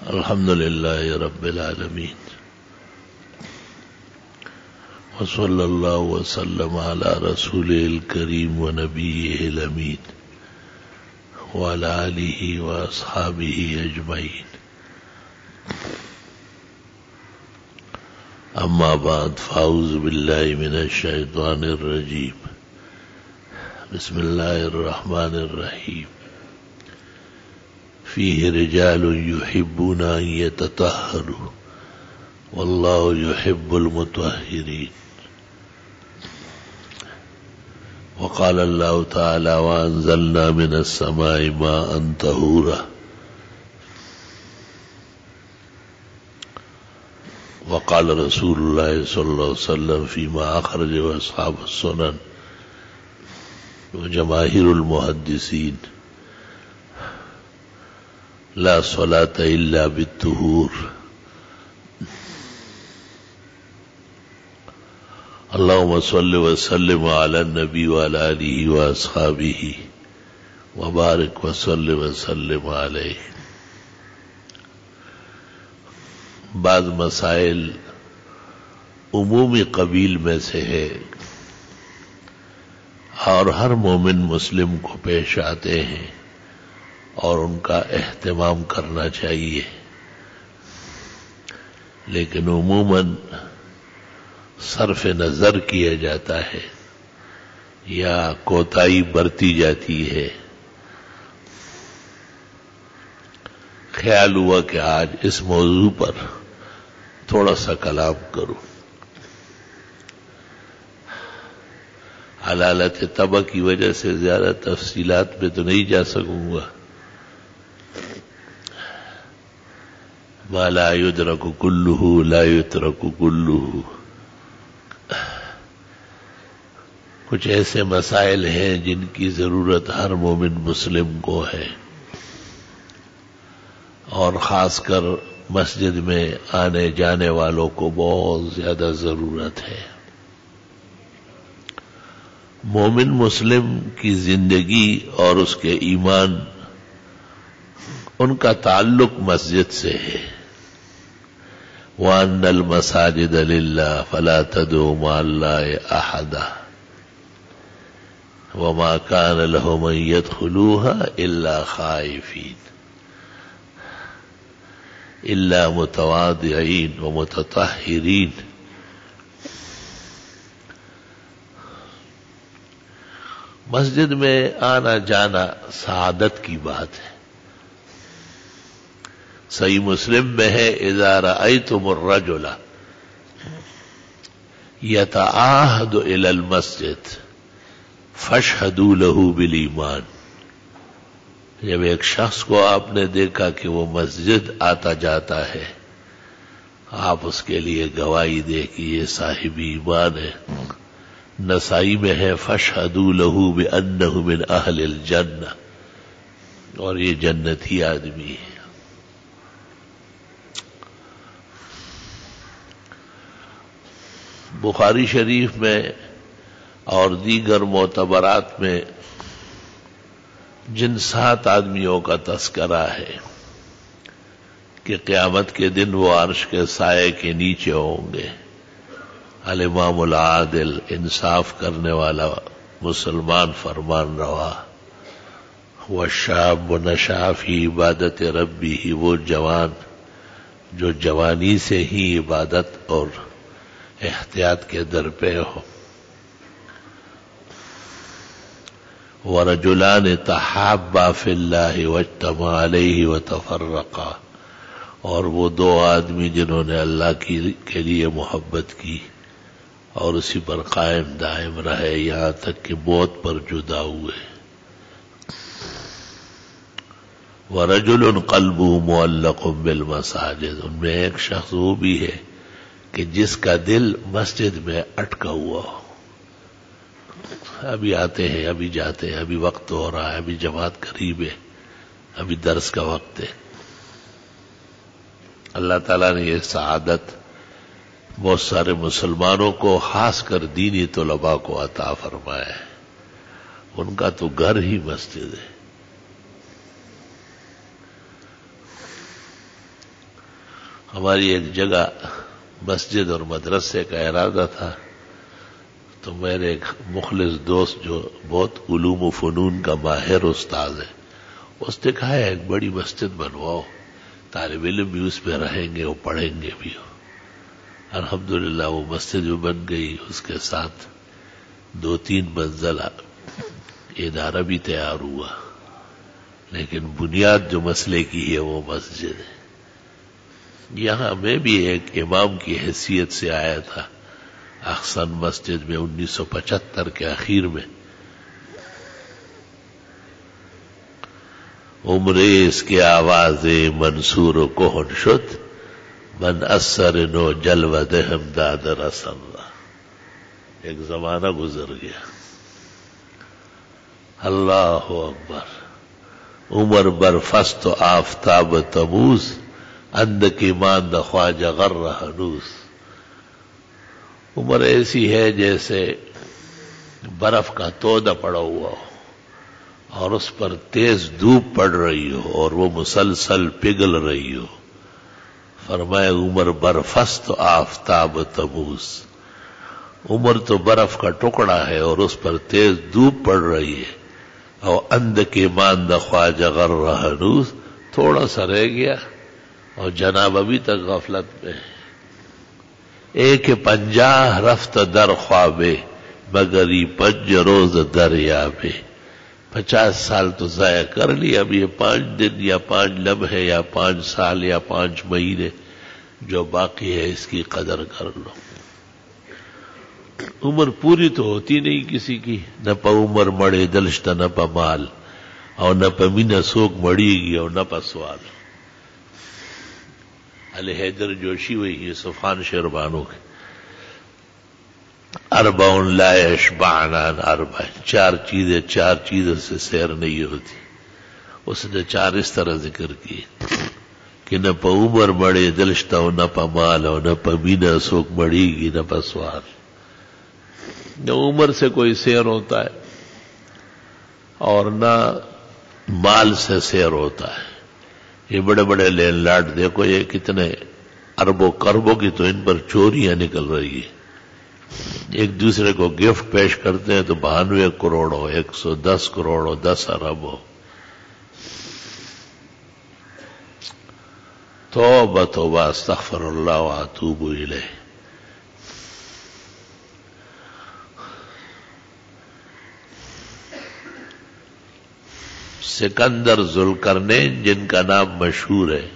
الحمد لله رب العالمين وصلى الله وسلم على رسوله الكريم ونبيه الأمين وعلى آله وأصحابه أجمعين. أما بعد فأعوذ بالله من الشيطان الرجيم. بسم الله الرحمن الرحيم. فيه رجال يحبون أن يتطهروا والله يحب المطهرين. وقال الله تعالى وأنزلنا من السماء ماء طهورا. وقال رسول الله صلى الله عليه وسلم فيما أخرجه أصحاب السنن وجماهير المحدثين: لا صلاة إلا بالطهور. اللهم صل وسلم على النبي وعلى آله وأصحابه وبارك وصل وسلم عليه. بعض مسائل عمومی قبیل میں سے ہے اور ہر مومن مسلم کو پیش آتے ہیں اور ان کا اہتمام کرنا چاہیے، لیکن عموماً صرف نظر کیا جاتا ہے یا کوتاہی برتی جاتی ہے. خیال ہوا کہ آج اس موضوع پر تھوڑا سا کلام کروں. حلالت طبع کی وجہ سے زیادہ تفصیلات میں تو نہیں جا سکوں گا. ما لا يدرك كله لا يترك كله. کچھ ایسے مسائل ہیں جن کی ضرورت ہر مومن مسلم کو ہے، اور خاص کر مسجد میں آنے جانے والوں کو بہت زیادہ ضرورت ہے. مومن مسلم کی زندگی اور اس کے ایمان، ان کا تعلق مسجد سے ہے. وَأَنَّ الْمَسَاجِدَ لِلَّهِ فَلَا تَدْعُوا مَعَ اللَّهِ أَحَدًا وَمَا كَانَ لَهُمْ أَن يَدْخُلُوهَا إِلَّا خَائِفِينَ إِلَّا مُتَوَاضِعِينَ وَمُتَطَهِّرِينَ. مسجد میں آنا جانا سعادت کی بات ہے. صحیح مسلم میں ہے: اذا رأيتم الرجل يتعاهد الى المسجد فاشهدوا له بالایمان. جب ایک شخص کو آپ نے دیکھا کہ وہ مسجد آتا جاتا ہے، آپ اس کے لیے گواہی دے کہ یہ صاحب ایمان ہے. نسائی میں ہے: فاشهدوا له بأنه من اہل الجنہ، اور یہ جنتی آدمی ہے. بخاری شریف میں اور دیگر معتبرات میں جن 7 آدمیوں کا تذکرہ ہے کہ قیامت کے دن وہ عرش کے سائے کے نیچے ہوں گے: الامام العادل، انصاف کرنے والا مسلمان فرمان روا، والشاب نشأ فی عبادت ربہ، وہ جوان جو جوانی سے ہی عبادت اور احتیاط کے در پہ ہو، ورجلان تحابا فی اللہ واجتمعا علیہ وتفرقا، اور وہ 2 آدمی جنہوں نے اللہ کے لیے محبت کی اور اسی پر قائم دائم رہے یہاں تک کہ موت پر جدا ہوئے. ورجل قلبه معلق بالمساجد، ان میں ایک شخص وہ بھی ہے کہ جس کا دل مسجد میں اٹکا ہوا ہو. ابھی آتے ہیں، ابھی جاتے ہیں، ابھی وقت ہو رہا ہے، ابھی جماعت قریب ہے، ابھی درس کا وقت ہے. اللہ تعالیٰ نے یہ سعادت بہت سارے مسلمانوں کو، خاص کر دینی طلباء کو عطا فرمایا ہے. ان کا تو گھر ہی مسجد ہے. ہماری ایک جگہ مسجد اور مدرسے کا ارادہ تھا، تو میرے ایک مخلص دوست جو بہت علوم و فنون کا ماہر استاد ہے، اس نے کہا ہے ایک بڑی مسجد بنواؤ، طالب علم بھی اس میں رہیں گے اور پڑھیں گے بھی. الحمدللہ وہ مسجد بھی بن گئی، اس کے ساتھ 2-3 منزلہ ادارہ بھی تیار ہوا، لیکن بنیاد جو مسئلے کی ہے وہ مسجد ہے. یہاں میں بھی ایک امام کی حیثیت سے آیا تھا احسن مسجد میں 1975 کے اخیر میں. عمرے اس کے آواز منصور و کوہن شد، من اثر نو جلوہ دہم داد رسم. ایک زمانہ گزر گیا. اللہ اکبر. عمر برفست و آفتاب تموز، اندک ایمان دا خواجہ غر ہنوز. عمر ایسی ہے جیسے برف کا تودہ پڑا ہوا ہو اور اس پر تیز دھوپ پڑ رہی ہو اور وہ مسلسل پگھل رہی ہو. فرمائے عمر برفست و آفتاب تموز. عمر تو برف کا ٹکڑا ہے اور اس پر تیز دھوپ پڑ رہی ہے. اور اندک ایمان دا خواجہ غر ہنوز، تھوڑا سا رہ گیا اور جناب ابھی تک غفلت میں ہے. ایک 50 رفت در خوابے مگری 5 روز دریابے. 50 سال تو ضائع کر لی، اب یہ 5 دن یا 5 لمحے یا 5 سال یا 5 مہینے جو باقی ہے اس کی قدر کر لو. عمر پوری تو ہوتی نہیں کسی کی. نہ پا عمر مڑے دلشتہ نہ پا مال، اور نہ پا مینہ سوک مڑی گی اور نہ پا سوال. علی حیدر جوشی وہی صفحان شیربانو کے 40 لا یشبعن عن 4. 4 چیزوں سے سیر نہیں ہوتی. اس نے 4 اس طرح ذکر کی کہ نہ پا عمر مڑے دلشتہ اور نہ پا مال، اور نہ پا مینہ سوک مڑی گی نہ پا سوال. نہ عمر سے کوئی سیر ہوتا ہے اور نہ مال سے سیر ہوتا ہے. یہ بڑے بڑے لینڈ لارڈ دیکھو، یہ کتنے اربوں کربوں کی تو ان پر چوریاں نکل رہی ہیں. ایک دوسرے کو گفٹ پیش کرتے ہیں تو 92 کروڑ ہو، 110 کروڑ ہو، 10 ارب ہو. توبہ توبہ استغفر اللہ واتوب الیہ. سکندر ذوالقرنین جن کا نام مشہور ہے،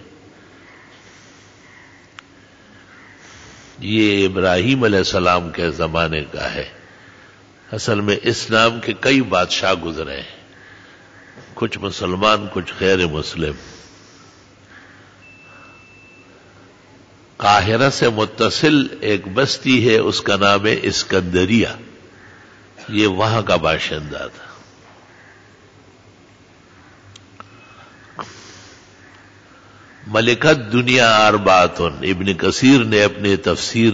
یہ ابراہیم علیہ السلام کے زمانے کا ہے. اصل میں اس نام کے کئی بادشاہ گزرے ہیں، کچھ مسلمان کچھ غیر مسلم. قاہرہ سے متصل ایک بستی ہے، اس کا نام ہے اسکندریہ. یہ وہاں کا باشندہ تھا. ملکت دنیا اربعۃ. ابن کثیر نے اپنے تفسیر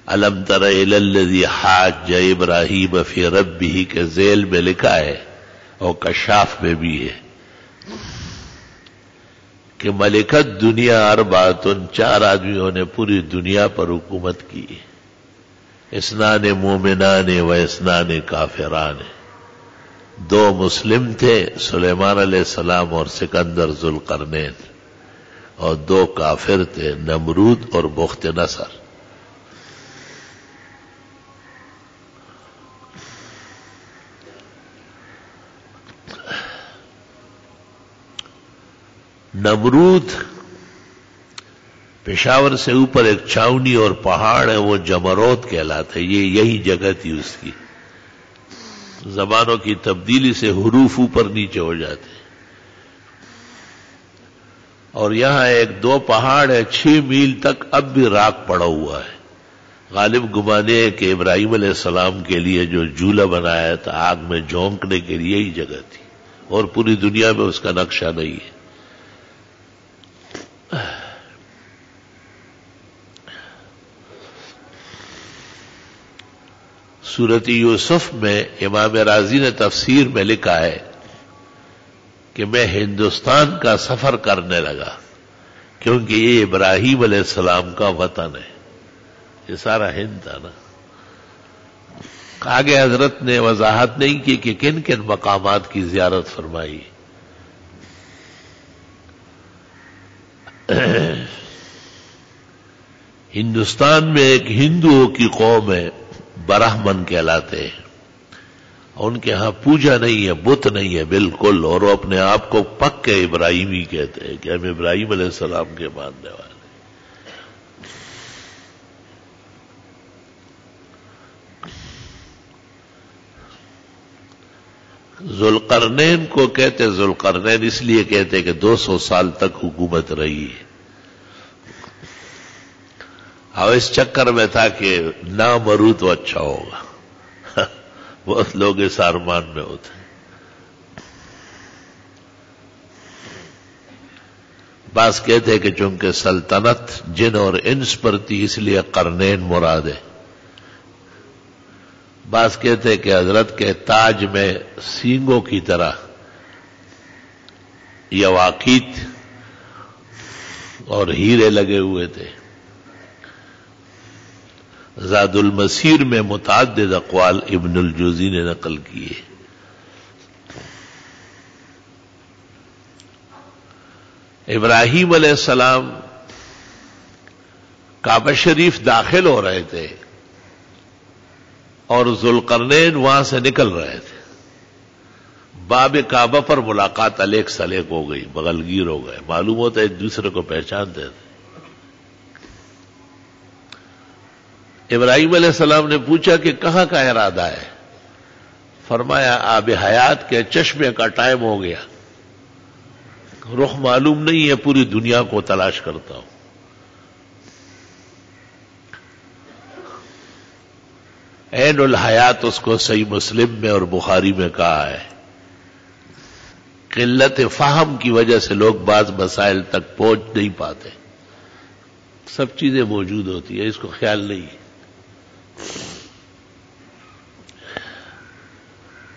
الم تر الی الذی حاج ابراہیم فی ربہ کے ذیل میں لکھا ہے، اور کشاف میں بھی ہے کہ ملکت دنیا اربعۃ، 4 آدمیوں نے پوری دنیا پر حکومت کی. اثنان مومنان و اثنان کافران. 2 مسلم تھے، سلیمان علیہ السلام اور سکندر ذوالقرنین، اور 2 کافر تھے، نمرود اور بخت نصر. نمرود پشاور سے اوپر ایک چھاونی اور پہاڑ ہے، وہ جمروت کہلاتا ہے. یہ یہی جگہ تھی اس کی. زبانوں کی تبدیلی سے حروف اوپر نیچے ہو جاتے ہیں. اور یہاں ایک 2 پہاڑ ہے، 6 میل تک اب بھی راک پڑا ہوا ہے. غالب گمانے کہ ابراہیم علیہ السلام کے لیے جو جھولا بنایا تھا آگ میں جھونکنے کے لیے یہی جگہ تھی، اور پوری دنیا میں اس کا نقشہ نہیں ہے. سورۃ یوسف میں امام رازی نے تفسیر میں لکھا ہے کہ میں ہندوستان کا سفر کرنے لگا کیونکہ یہ ابراہیم علیہ السلام کا وطن ہے، یہ سارا ہند تھا نا۔ آگے حضرت نے وضاحت نہیں کی کہ کن کن مقامات کی زیارت فرمائی۔ ہندوستان میں ایک ہندوؤں کی قوم ہے، برہمن کہلاتے ہیں، ان کے ہاں پوجا نہیں ہے، بت نہیں ہے بالکل، اور وہ اپنے آپ کو پکے ابراہیمی کہتے ہیں کہ ہم ابراہیم علیہ السلام کے ماننے والے۔ ذوالقرنین کو کہتے ذوالقرنین اس لیے کہتے کہ 200 سال تک حکومت رہی ہے، اور اس چکر میں تھا کہ نہ مرو تو اچھا ہوگا، بہت لوگ اس ارمان میں ہوتے ہیں۔ بعض کہتے کہ چونکہ سلطنت جن اور انس پر تھی اس لیے قرنین مراد ہے، بعض کہتے کہ حضرت کے تاج میں سینگوں کی طرح یواقیت اور ہیرے لگے ہوئے تھے۔ زاد المسیر میں متعدد اقوال ابن الجوزی نے نقل کیے۔ ابراہیم علیہ السلام کعبہ شریف داخل ہو رہے تھے اور ذوالقرنین وہاں سے نکل رہے تھے، باب کعبہ پر ملاقات الیک سلیک ہو گئی، بغل گیر ہو گئے، معلوم ہوتا ہے ایک دوسرے کو پہچانتے تھے۔ ابراہیم علیہ السلام نے پوچھا کہ کہاں کا ارادہ ہے؟ فرمایا آب حیات کے چشمے کا ٹائم ہو گیا، رخ معلوم نہیں ہے، پوری دنیا کو تلاش کرتا ہوں۔ عین الحیات اس کو صحیح مسلم میں اور بخاری میں کہا ہے۔ قلت فہم کی وجہ سے لوگ بعض مسائل تک پہنچ نہیں پاتے، سب چیزیں موجود ہوتی ہیں، اس کو خیال نہیں ہے۔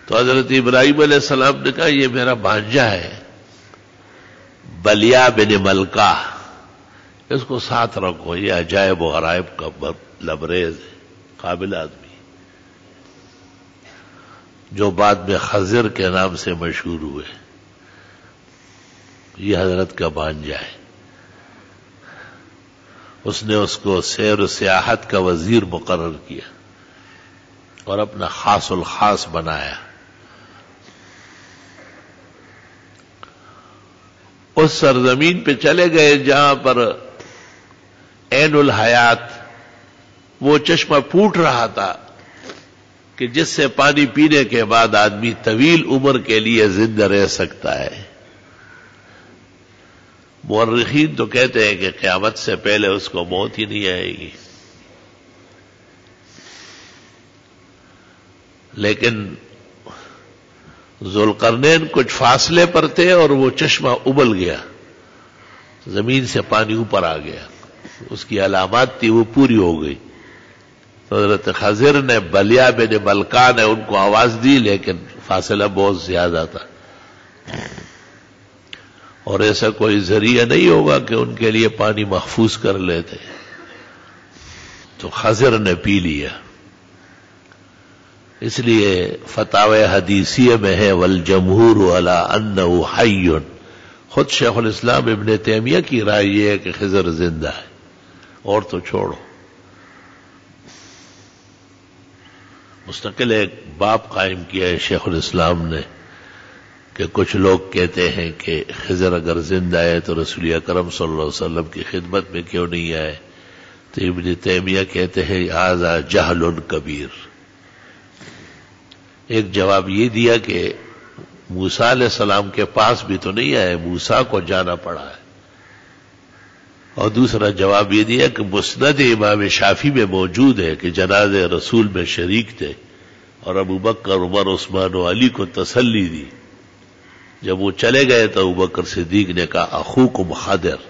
تو حضرت ابراہیم علیہ السلام نے کہا یہ میرا بھانجا ہے بلیا بن ملکہ، اس کو ساتھ رکھو، یہ عجائب و غرائب کا لبریز ہے، قابل آدمی، جو بعد میں خضر کے نام سے مشہور ہوئے، یہ حضرت کا بھانجا ہے۔ اس نے اس کو سیر و سیاحت کا وزیر مقرر کیا اور اپنا خاص الخاص بنایا۔ اس سرزمین پہ چلے گئے جہاں پر عین الحیات وہ چشمہ پھوٹ رہا تھا کہ جس سے پانی پینے کے بعد آدمی طویل عمر کے لیے زندہ رہ سکتا ہے۔ مورخین تو کہتے ہیں کہ قیامت سے پہلے اس کو موت ہی نہیں آئے گی، لیکن ذوالقرنین کچھ فاصلے پر تھے اور وہ چشمہ ابل گیا، زمین سے پانی اوپر آ گیا، اس کی علامات تھی وہ پوری ہو گئی۔ تو حضرت خضر نے بلیا بن ملکہ نے ان کو آواز دی، لیکن فاصلہ بہت زیادہ تھا اور ایسا کوئی ذریعہ نہیں ہوگا کہ ان کے لیے پانی محفوظ کر لیتے، تو خضر نے پی لیا۔ اس لیے فتاوی حدیثیہ میں ہے والجمہور علی انہ حی، خود شیخ الاسلام ابن تیمیہ کی رائے یہ ہے کہ خضر زندہ ہے، اور تو چھوڑو۔ مستقل ایک باب قائم کیا ہے شیخ الاسلام نے کہ کچھ لوگ کہتے ہیں کہ خضر اگر زندہ ہے تو رسول اکرم صلی اللہ علیہ وسلم کی خدمت میں کیوں نہیں آئے؟ تو ابن تیمیہ کہتے ہیں ھذا جہل کبیر۔ ایک جواب یہ دیا کہ موسیٰ علیہ السلام کے پاس بھی تو نہیں آئے، موسیٰ کو جانا پڑا ہے، اور دوسرا جواب یہ دیا کہ مسند امام شافعی میں موجود ہے کہ جنازے رسول میں شریک تھے اور ابو بکر عمر عثمان و علی کو تسلی دی۔ جب وہ چلے گئے تو ابو بکر صدیق نے کہا اخوکم خضر،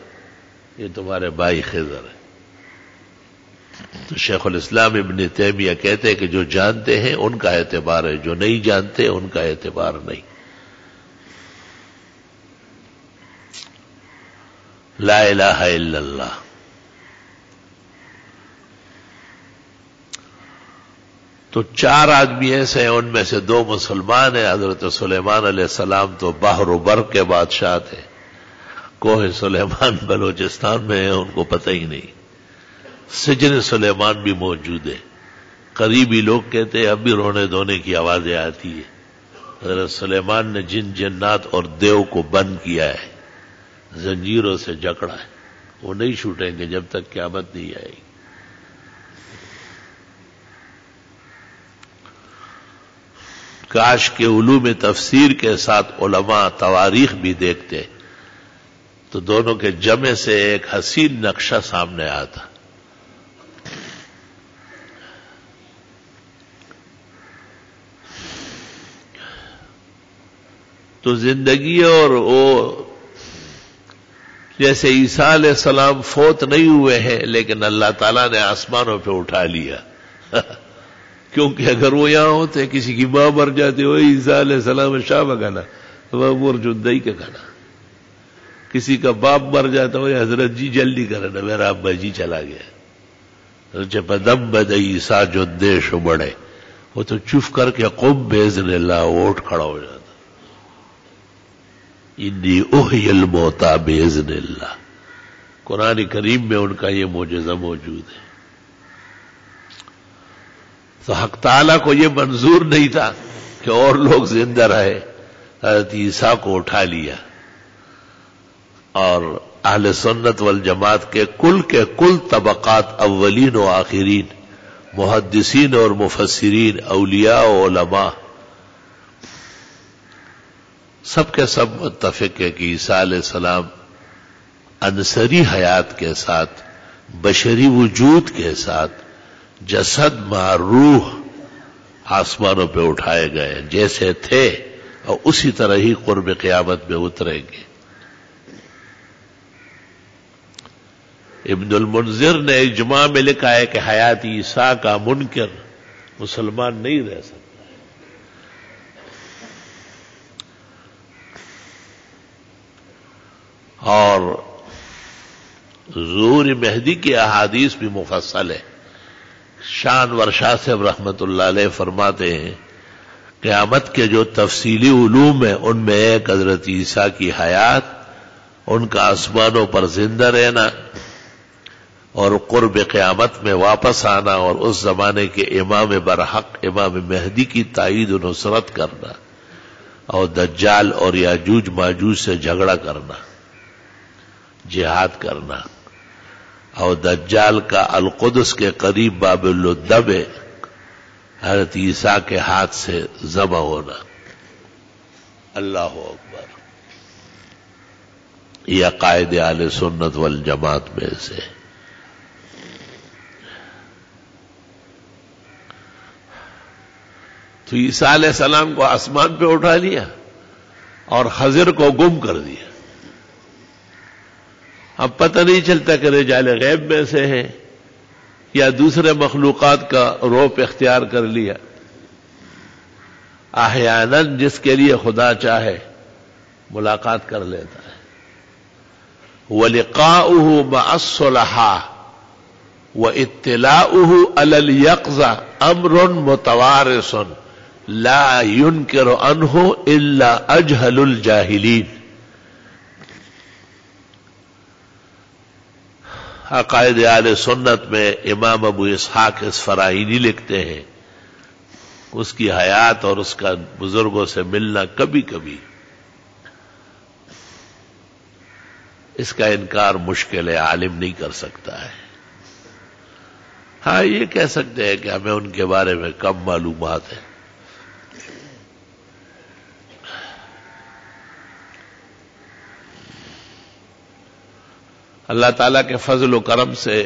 یہ تمہارے بھائی خضر ہے۔ تو شیخ الاسلام ابن تیمیہ کہتے ہیں کہ جو جانتے ہیں ان کا اعتبار ہے، جو نہیں جانتے ان کا اعتبار نہیں۔ لا الہ الا اللہ. تو 4 آدمی ایسے ہیں، ان میں سے 2 مسلمان ہیں. حضرت سلیمان علیہ السلام تو بحر و بر کے بادشاہ تھے. کوہ سلیمان بلوچستان میں ہے، ان کو پتہ ہی نہیں. سجن سلیمان بھی موجود ہے. قریبی لوگ کہتے ہیں اب بھی رونے دھونے کی آوازیں آتی ہے. حضرت سلیمان نے جن جنات اور دیو کو بند کیا ہے، زنجیروں سے جکڑا ہے. وہ نہیں چھوٹیں گے جب تک قیامت نہیں آئے گی. کاش کے علوم تفسیر کے ساتھ علماء تواریخ بھی دیکھتے تو دونوں کے جمع سے ایک حسین نقشہ سامنے آتا. تو زندگی اور وہ جیسے عیسیٰ علیہ السلام فوت نہیں ہوئے ہیں لیکن اللہ تعالیٰ نے آسمانوں پہ اٹھا لیا. کیونکہ اگر وہ یہاں ہوتے، کسی کی ماں مر جاتی، وہ عیسیٰ علیہ السلام شاہ بگانا وہ مرجدئی کا کھانا. کسی کا باپ مر جاتا، وہ حضرت جی جلدی کرنا میرا ابا جی چلا گیا. جب دم بد عیسیٰ جو دیش بڑھے، وہ تو چف کر کے قم باذن اللہ اٹھ کھڑا ہو جاتا. انی احیی الموتی باذن اللہ. قرآن کریم میں ان کا یہ معجزہ موجود ہے. تو حق تعالیٰ کو یہ منظور نہیں تھا کہ اور لوگ زندہ رہے. حضرت عیسیٰ کو اٹھا لیا اور اہل سنت والجماعت کے کل طبقات، اولین و آخرین، محدثین اور مفسرین، اولیاء و علماء، سب کے سب متفق ہے کہ عیسیٰ علیہ السلام عنصری حیات کے ساتھ، بشری وجود کے ساتھ، جسد مع روح آسمانوں پہ اٹھائے گئے جیسے تھے، اور اسی طرح ہی قرب قیامت میں اتریں گے. ابن المنذر نے اجماع میں لکھا ہے کہ حیات عیسیٰ کا منکر مسلمان نہیں رہ سکتا. اور ظہور مہدی کی احادیث بھی مفصل ہے. شانور شاہ صاحب رحمت اللہ علیہ فرماتے ہیں قیامت کے جو تفصیلی علوم ہیں ان میں ایک حضرت عیسیٰ کی حیات، ان کا آسمانوں پر زندہ رہنا اور قرب قیامت میں واپس آنا، اور اس زمانے کے امام برحق امام مہدی کی تائید و نصرت کرنا، اور دجال اور یاجوج ماجوج سے جھگڑا کرنا، جہاد کرنا، اور دجال کا القدس کے قریب باب اللدب حضرت عیسیٰ کے ہاتھ سے ذبح ہونا. اللہ اکبر. یہ عقائد اہل سنت والجماعت میں سے. تو عیسیٰ علیہ السلام کو آسمان پہ اٹھا لیا اور خضر کو گم کر دیا. اب پتہ نہیں چلتا کہ رجال غیب میں سے ہے یا دوسرے مخلوقات کا روپ اختیار کر لیا. احیاناً جس کے لیے خدا چاہے ملاقات کر لیتا ہے. وَلِقَاؤُهُ مَعَ الصُّلَحَاءِ وَإِطِّلَاؤُهُ عَلَى الْيَقْظَةِ أَمْرٌ مُتَوَارِثٌ لَا يُنْكِرُ عَنْهُ إِلَّا أَجْهَلُ الْجَاهِلِينَ. عقائد اہل سنت میں امام ابو اسحاق اصفراینی لکھتے ہیں اس کی حیات اور اس کا بزرگوں سے ملنا کبھی کبھی اس کا انکار مشکل ہے، عالم نہیں کر سکتا ہے. ہاں یہ کہہ سکتے ہیں کہ ہمیں ان کے بارے میں کم معلومات ہے. اللہ تعالیٰ کے فضل و کرم سے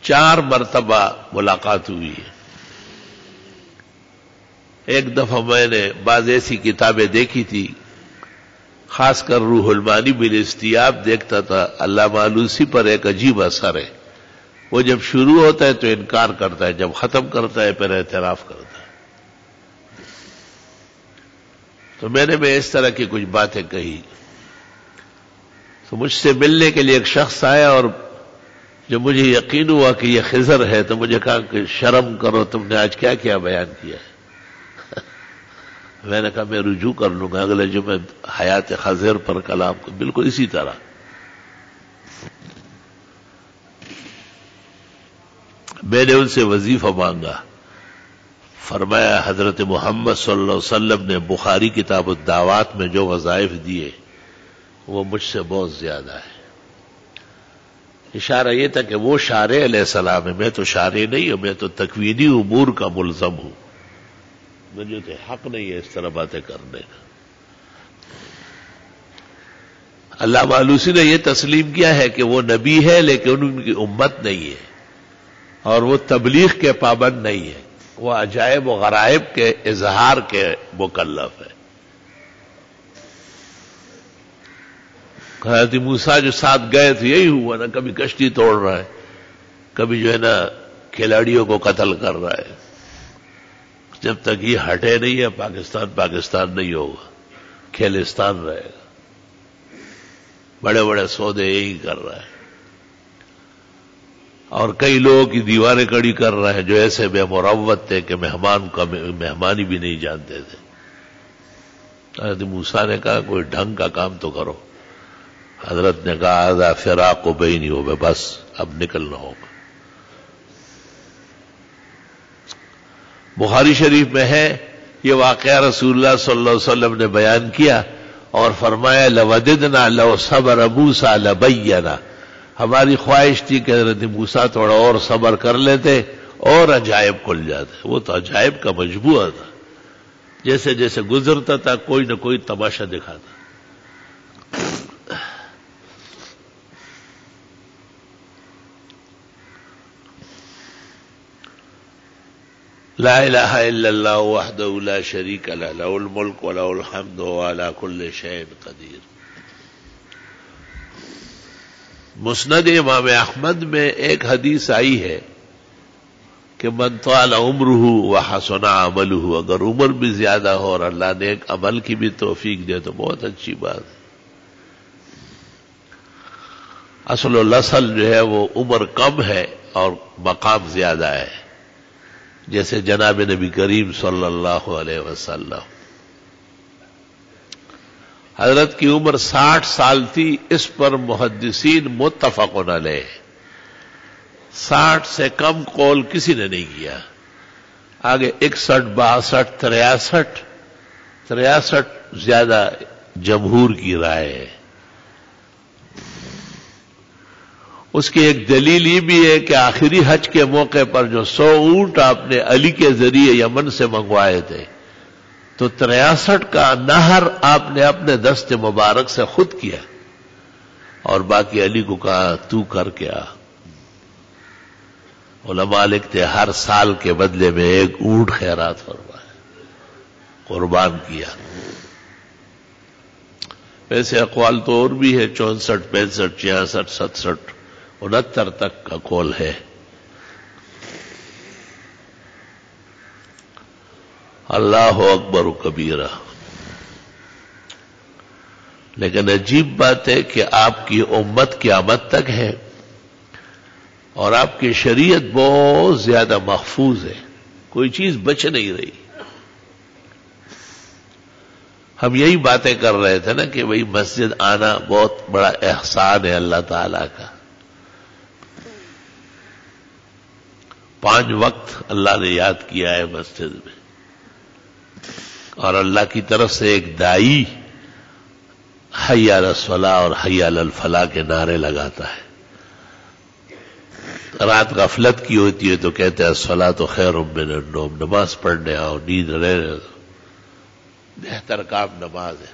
4 مرتبہ ملاقات ہوئی ہے. ایک دفعہ میں نے بعض ایسی کتابیں دیکھی تھی، خاص کر روح المعانی بالاستیاب دیکھتا تھا. علامہ آلوسی پر ایک عجیب اثر ہے. وہ جب شروع ہوتا ہے تو انکار کرتا ہے، جب ختم کرتا ہے پھر اعتراف کرتا ہے. تو میں نے اس طرح کی کچھ باتیں کہی تو مجھ سے ملنے کے لیے ایک شخص آیا اور جب مجھے یقین ہوا کہ یہ خضر ہے تو مجھے کہا کہ شرم کرو، تم نے آج کیا کیا بیان کیا ہے؟ میں نے کہا میں رجوع کر لوں گا اگلے جمعے حیات خضر پر کلام کو، بالکل اسی طرح۔ میں نے ان سے وظیفہ مانگا، فرمایا حضرت محمد صلی اللہ علیہ وسلم نے بخاری کتاب الدعوات میں جو وظائف دیے وہ مجھ سے بہت زیادہ ہے۔ اشارہ یہ تھا کہ وہ شارع علیہ السلام ہے، میں تو شارع نہیں ہوں، میں تو تکوینی امور کا ملزم ہوں، مجھے تو حق نہیں ہے اس طرح باتیں کرنے کا۔ علامہ آلوسی نے یہ تسلیم کیا ہے کہ وہ نبی ہے لیکن ان کی امت نہیں ہے، اور وہ تبلیغ کے پابند نہیں ہے، وہ عجائب و غرائب کے اظہار کے مکلف ہے۔ حضرت موسیٰ جو ساتھ گئے تھے یہی ہوا نا، کبھی کشتی توڑ رہا ہے، کبھی جو ہے نا کھلاڑیوں کو قتل کر رہا ہے۔ جب تک یہ ہٹے نہیں ہے پاکستان پاکستان نہیں ہوگا، کھیلستان رہے گا۔ بڑے بڑے سودے یہی کر رہا ہے، اور کئی لوگوں کی دیواریں کڑی کر رہے ہیں جو ایسے بے مروت تھے کہ مہمان کا مہمانی بھی نہیں جانتے تھے۔ حضرت موسیٰ نے کہا کوئی ڈھنگ کا کام تو کرو، حضرت نے کہا آذا فراق و بینی ہو، بس اب نکلنا ہوگا۔ بخاری شریف میں ہے یہ واقعہ، رسول اللہ صلی اللہ علیہ وسلم نے بیان کیا اور فرمایا لوددنا لو صبر موسیٰ لبینا، ہماری خواہش تھی کہ حضرت موسیٰ تھوڑا اور صبر کر لیتے اور عجائب کھل جاتے۔ وہ تو عجائب کا مجموعہ تھا، جیسے جیسے گزرتا تھا کوئی نہ کوئی تماشا دکھاتا۔ لا الہ الا اللہ وحدہ لا شریک لہ لہ الملک ولہ الحمد وہو علی کل شیء قدیر۔ مسند امام احمد میں ایک حدیث آئی ہے کہ من طال عمرہ وحسن عملہ، اگر عمر بھی زیادہ ہو اور اللہ نے ایک عمل کی بھی توفیق دے تو بہت اچھی بات ہے۔ اصل و نسل جو ہے وہ عمر کم ہے اور مقام زیادہ ہے، جیسے جناب نبی کریم صلی اللہ علیہ وسلم، حضرت کی عمر 60 سال تھی، اس پر محدثین متفق علیہ، 60 سے کم قول کسی نے نہیں کیا۔ آگے 61 62 63 زیادہ جمہور کی رائے ہے۔ اس کی ایک دلیل یہ بھی ہے کہ آخری حج کے موقع پر جو 100 اونٹ آپ نے علی کے ذریعے یمن سے منگوائے تھے تو 63 کا نہر آپ نے اپنے دست مبارک سے خود کیا اور باقی علی کو کہا تو کر کے آ۔ علماء لکھتے ہر سال کے بدلے میں ایک اونٹ خیرات فرمایا، قربان کیا۔ ویسے اقوال تو اور بھی ہے، 64 65 66 67 69 تک کا قول ہے۔ اللہ اکبر کبیرہ۔ لیکن عجیب بات ہے کہ آپ کی امت قیامت تک ہے اور آپ کی شریعت بہت زیادہ محفوظ ہے، کوئی چیز بچ نہیں رہی۔ ہم یہی باتیں کر رہے تھے نا کہ بھئی مسجد آنا بہت بڑا احسان ہے اللہ تعالی کا۔ 5 وقت اللہ نے یاد کیا ہے مسجد میں، اور اللہ کی طرف سے ایک دائی حی علی الصلاۃ اور حی علی الفلاح کے نعرے لگاتا ہے۔ رات غفلت کی ہوتی ہے تو کہتے ہیں الصلاۃ خیر من النوم، نماز پڑھنے آؤ، نیند رہنے دو، بہتر کام نماز ہے۔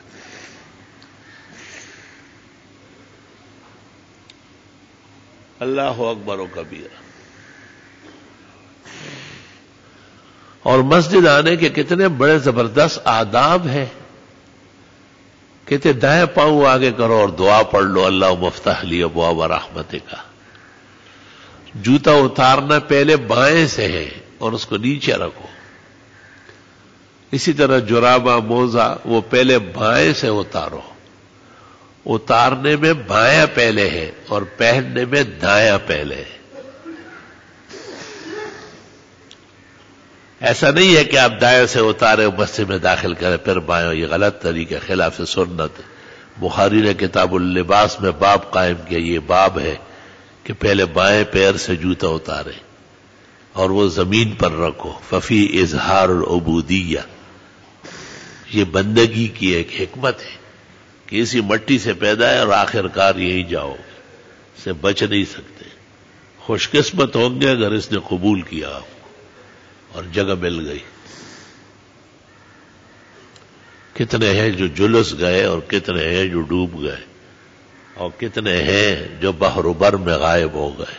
اللہ اکبر و کبیرہ۔ اور مسجد آنے کے کتنے بڑے زبردست آداب ہیں، کہتے دائیں پاؤں آگے کرو اور دعا پڑھ لو اللہ مفتح لی ابواب رحمتک۔ جوتا اتارنا پہلے بائیں سے ہے اور اس کو نیچے رکھو، اسی طرح جرابہ موزہ وہ پہلے بائیں سے اتارو، اتارنے میں بایاں پہلے ہے اور پہننے میں دایاں پہلے ہے۔ ایسا نہیں ہے کہ آپ دائیں سے اتارے مسجد میں داخل کریں پھر بایاں، یہ غلط طریقہ، خلاف سنت ہے۔ بخاری نے کتاب اللباس میں باب قائم کیا، یہ باب ہے کہ پہلے بائیں پیر سے جوتا اتارے اور وہ زمین پر رکھو، ففی اظہار العبودیہ، یہ بندگی کی ایک حکمت ہے کہ اسی مٹی سے پیدا ہے اور آخر کار یہی جاؤ گے، اس سے بچ نہیں سکتے۔ خوش قسمت ہوں گے اگر اس نے قبول کیا آپ کو اور جگہ مل گئی۔ کتنے ہیں جو جلس گئے اور کتنے ہیں جو ڈوب گئے اور کتنے ہیں جو بحر و بر میں غائب ہو گئے۔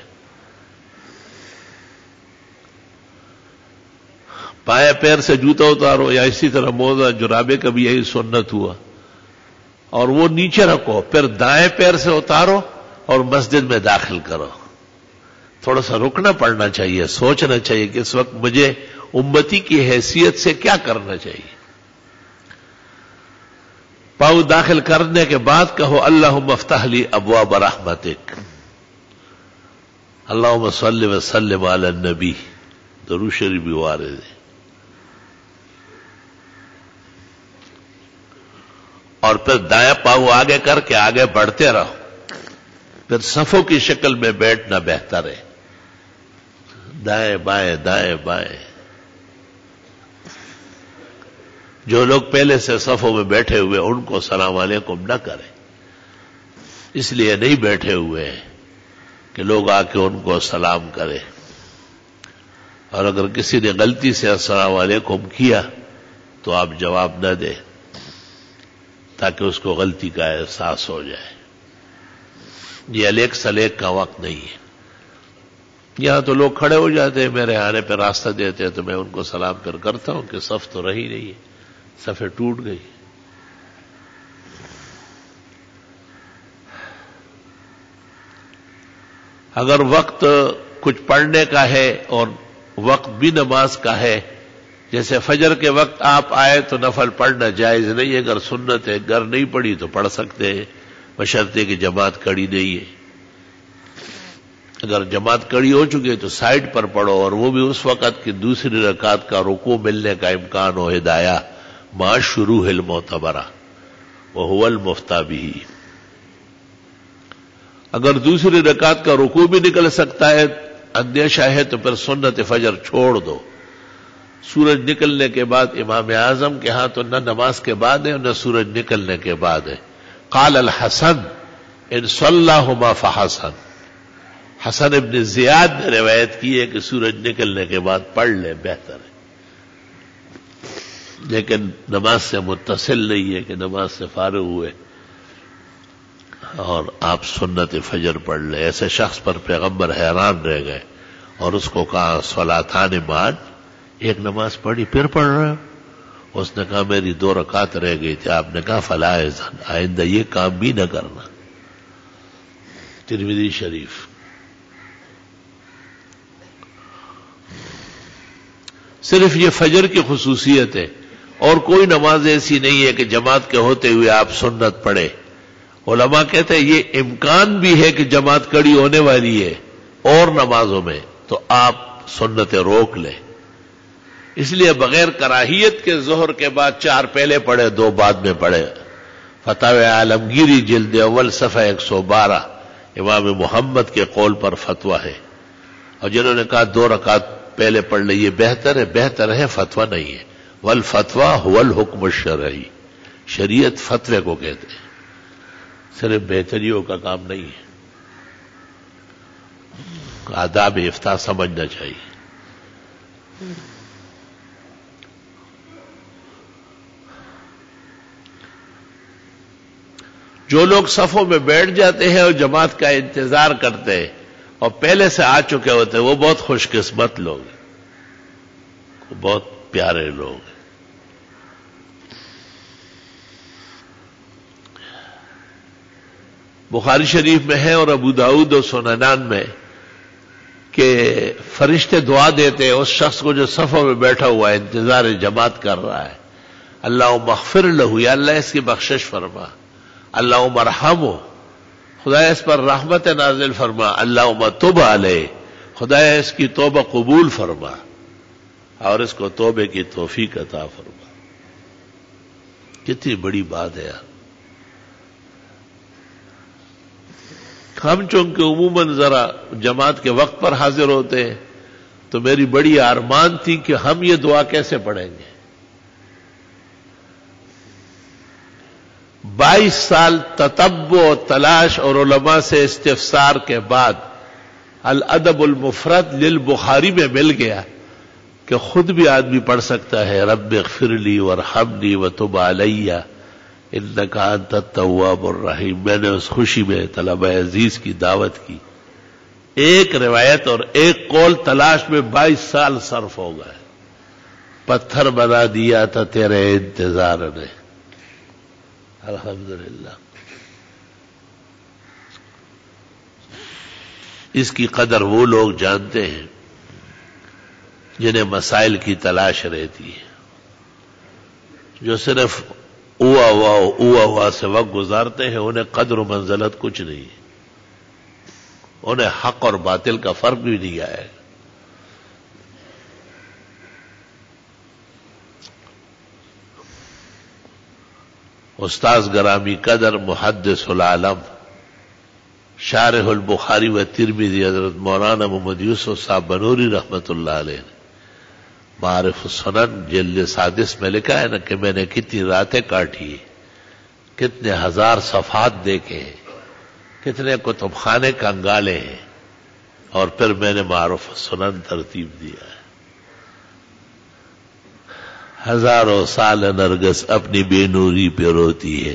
بائیں پیر سے جوتا اتارو، یا اسی طرح موزہ جرابے کا بھی یہی سنت ہوا، اور وہ نیچے رکھو، پھر دائیں پیر سے اتارو اور مسجد میں داخل کرو۔ تھوڑا سا رکنا پڑنا چاہیے، سوچنا چاہیے کہ اس وقت مجھے امتی کی حیثیت سے کیا کرنا چاہیے۔ پاؤں داخل کرنے کے بعد کہو اللہم افتح لی ابواب رحمتک، اللہم صلی وسلم علی النبی، درود شریف بھی وارد ہے۔ اور پھر دائیں پاؤں آگے کر کے آگے بڑھتے رہو، پھر صفوں کی شکل میں بیٹھنا بہتر ہے، دائیں بائیں دائیں بائیں۔ جو لوگ پہلے سے صفوں میں بیٹھے ہوئے ان کو سلام علیکم نہ کریں، اس لیے نہیں بیٹھے ہوئے ہیں کہ لوگ آ کے ان کو سلام کریں، اور اگر کسی نے غلطی سے السلام علیکم کیا تو آپ جواب نہ دیں تاکہ اس کو غلطی کا احساس ہو جائے۔ یہ الیک سلیک کا وقت نہیں ہے۔ یہاں تو لوگ کھڑے ہو جاتے ہیں، میرے آنے پہ راستہ دیتے ہیں تو میں ان کو سلام پھر کرتا ہوں کہ صف تو رہی نہیں ہے، صفیں ٹوٹ گئی۔ اگر وقت کچھ پڑھنے کا ہے اور وقت بھی نماز کا ہے، جیسے فجر کے وقت آپ آئے تو نفل پڑھنا جائز نہیں ہے، اگر سنت ہے گر نہیں پڑھی تو پڑھ سکتے ہیں، بشرطے کہ جماعت کڑی نہیں ہے۔ اگر جماعت کڑی ہو چکی ہے تو سائڈ پر پڑھو، اور وہ بھی اس وقت کہ دوسری رکعت کا رکوع ملنے کا امکان ہو، ہدایہ ما شروع المعتبرہ وہو المفتیٰ بہ۔ اگر دوسری رکعت کا رکوع بھی نکل سکتا ہے، اندیشہ ہے، تو پھر سنت فجر چھوڑ دو۔ سورج نکلنے کے بعد امام اعظم کے ہاں تو نہ نماز کے بعد ہے نہ سورج نکلنے کے بعد ہے۔ قال الحسن ان صلاہما فحسن، حسن ابن زیاد نے روایت کی ہے کہ سورج نکلنے کے بعد پڑھ لے، بہتر ہے، لیکن نماز سے متصل نہیں ہے کہ نماز سے فارغ ہوئے اور آپ سنت فجر پڑھ لے۔ ایسے شخص پر پیغمبر حیران رہ گئے اور اس کو کہا صلاتان معا، ایک نماز پڑھی پھر پڑھ رہے ہو؟ اس نے کہا میری 2 رکعت رہ گئی تھی۔ آپ نے کہا فلا اذن، آئندہ یہ کام بھی نہ کرنا۔ ترمذی شریف۔ صرف یہ فجر کی خصوصیت ہے، اور کوئی نماز ایسی نہیں ہے کہ جماعت کے ہوتے ہوئے آپ سنت پڑھے۔ علماء کہتے ہیں یہ امکان بھی ہے کہ جماعت کڑی ہونے والی ہے اور نمازوں میں، تو آپ سنتیں روک لیں۔ اس لیے بغیر کراہیت کے ظہر کے بعد 4 پہلے پڑھے 2 بعد میں پڑھے۔ فتاوی عالمگیری جلد اول صفحہ 112 امام محمد کے قول پر فتویٰ ہے، اور جنہوں نے کہا 2 رکعت پہلے پڑھ لیں یہ بہتر ہے، فتویٰ نہیں ہے۔ والفتویٰ هو الحکم الشرعی، شریعت فتوے کو کہتے ہیں، صرف بہتریوں کا کام نہیں ہے۔ آداب افتاء سمجھنا چاہیے۔ جو لوگ صفوں میں بیٹھ جاتے ہیں اور جماعت کا انتظار کرتے ہیں اور پہلے سے آ چکے ہوتے ہیں، وہ بہت خوش قسمت لوگ ہیں، وہ بہت پیارے لوگ ہیں۔ بخاری شریف میں ہے اور ابو داؤد اور سننان میں کہ فرشتے دعا دیتے ہیں اس شخص کو جو صفوں میں بیٹھا ہوا ہے، انتظار جماعت کر رہا ہے، اللہم اغفر لہ، یا اللہ اس کی بخشش فرما، اللہم ارحمہ، خدایا اس پر رحمت نازل فرما، اللہم تب علیہ، خدایا اس کی توبہ قبول فرما اور اس کو توبے کی توفیق عطا فرما۔ کتنی بڑی بات ہے یار۔ ہم چونکہ عموماً ذرا جماعت کے وقت پر حاضر ہوتے ہیں تو میری بڑی ارمان تھی کہ ہم یہ دعا کیسے پڑھیں گے۔ 22 سال تتبع و تلاش اور علماء سے استفسار کے بعد الادب المفرد للبخاری میں مل گیا کہ خود بھی آدمی پڑھ سکتا ہے رب اغفر لی وارحمنی وتب علی انک انت التواب الرحیم۔ میں نے اس خوشی میں طلبہ عزیز کی دعوت کی، ایک روایت اور ایک قول تلاش میں 22 سال صرف ہو گئے، پتھر بنا دیا تھا تیرے انتظار نے۔ الحمدللہ اس کی قدر وہ لوگ جانتے ہیں جنہیں مسائل کی تلاش رہتی ہے، جو صرف ہوا سے وقت گزارتے ہیں انہیں قدر و منزلت کچھ نہیں، انہیں حق اور باطل کا فرق بھی نہیں آئے گا۔ استاذ گرامی قدر محدث العالم شارح البخاری و ترمذی حضرت مولانا محمد یوسف صاحب بنوری رحمت اللہ علیہ نے معارف السنن جلد 36 میں لکھا ہے نا کہ میں نے کتنی راتیں کاٹی، کتنے ہزار صفحات دیکھے ہیں، کتنے کتب خانے کنگالے ہیں، اور پھر میں نے معارف السنن ترتیب دیا ہے۔ ہزاروں سال نرگس اپنی بے نوری پہ روتی ہے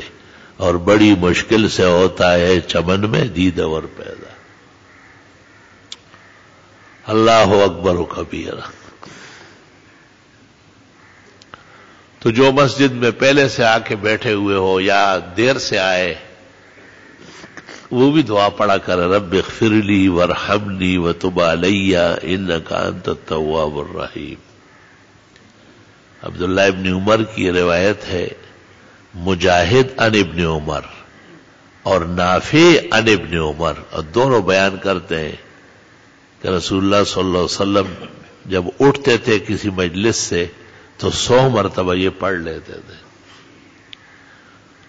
اور بڑی مشکل سے ہوتا ہے چمن میں دیدور پیدا۔ اللہ اکبر و کبیرہ۔ تو جو مسجد میں پہلے سے آ کے بیٹھے ہوئے ہو یا دیر سے آئے، وہ بھی دعا پڑھا کرے رب اغفر لی وارحمنی وتب علی انک انت التواب الرحیم۔ عبداللہ ابن عمر کی روایت ہے، مجاہد ان ابن عمر اور نافع ان ابن عمر، اور دونوں بیان کرتے ہیں کہ رسول اللہ صلی اللہ علیہ وسلم جب اٹھتے تھے کسی مجلس سے تو 100 مرتبہ یہ پڑھ لیتے تھے،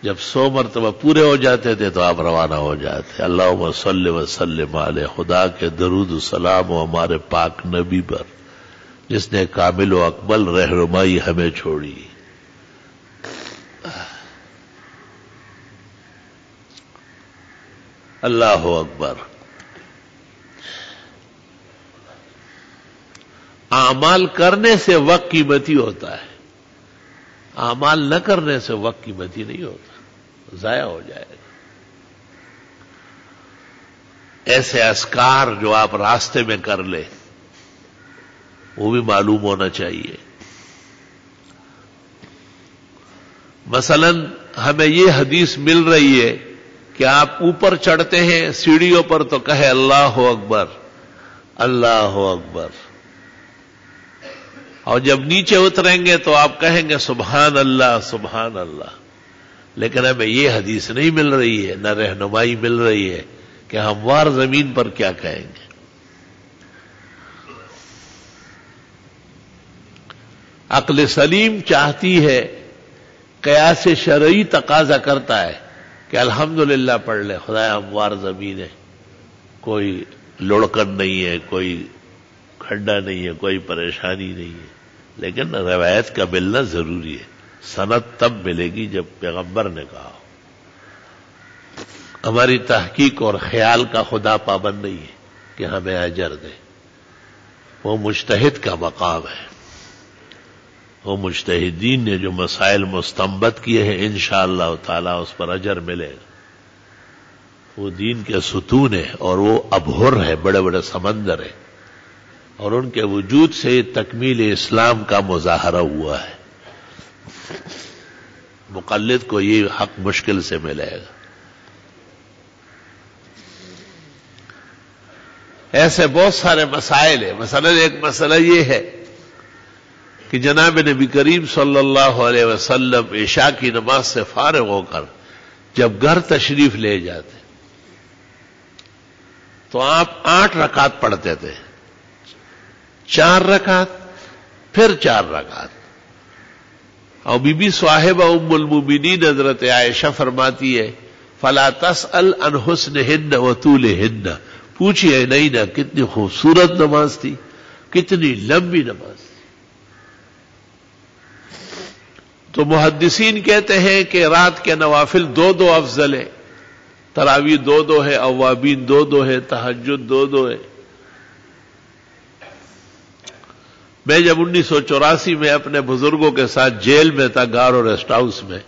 جب 100 مرتبہ پورے ہو جاتے تھے تو آپ روانہ ہو جاتے۔ اللہم صلی وسلم علیہ، خدا کے درود و سلام و ہمارے پاک نبی پر جس نے کامل و اکمل رہنمائی ہمیں چھوڑی۔ اللہ اکبر۔ اعمال کرنے سے وقت قیمتی ہوتا ہے، اعمال نہ کرنے سے وقت قیمتی نہیں ہوتا، ضائع ہو جائے گا۔ ایسے اذکار جو آپ راستے میں کر لیں وہ بھی معلوم ہونا چاہیے۔ مثلا ہمیں یہ حدیث مل رہی ہے کہ آپ اوپر چڑھتے ہیں سیڑھیوں پر تو کہے اللہ اکبر اللہ اکبر، اور جب نیچے اتریں گے تو آپ کہیں گے سبحان اللہ سبحان اللہ، لیکن ہمیں یہ حدیث نہیں مل رہی ہے، نہ رہنمائی مل رہی ہے کہ ہموار زمین پر کیا کہیں گے۔ عقل سلیم چاہتی ہے، قیاس شرعی تقاضا کرتا ہے کہ الحمدللہ پڑھ لے، خدایا ہموار زمین ہے، کوئی لڑکن نہیں ہے، کوئی کھڈا نہیں ہے، کوئی پریشانی نہیں ہے، لیکن روایت کا ملنا ضروری ہے۔ سند تب ملے گی جب پیغمبر نے کہا ہو۔ ہماری تحقیق اور خیال کا خدا پابند نہیں ہے کہ ہمیں اجر دے، وہ مجتہد کا مقام ہے۔ وہ مجتہدین نے جو مسائل مستنبط کیے ہیں انشاءاللہ تعالی اس پر اجر ملے گا۔ وہ دین کے ستون ہیں اور وہ ابہر ہے، بڑے بڑے سمندر ہیں، اور ان کے وجود سے تکمیل اسلام کا مظاہرہ ہوا ہے۔ مقلد کو یہ حق مشکل سے ملے گا۔ ایسے بہت سارے مسائل ہیں، مثلا ایک مسئلہ یہ ہے کہ جناب نبی کریم صلی اللہ علیہ وسلم عشاء کی نماز سے فارغ ہو کر جب گھر تشریف لے جاتے تو آپ 8 رکعت پڑھتے تھے، 4 رکعت پھر 4 رکعت. اور بی بی صاحبہ ام المومنین حضرت عائشہ فرماتی ہے فلا تسأل عن حسنہن وطولہن، پوچھئے نہیں نا کتنی خوبصورت نماز تھی، کتنی لمبی نماز تھی. تو محدثین کہتے ہیں کہ رات کے نوافل 2 افضل ہے، تراویح 2 ہے، اوابین 2 ہے، تہجد 2 ہے. میں جب 1984 میں اپنے بزرگوں کے ساتھ جیل میں تھا، گارو ریسٹ ہاؤس میں،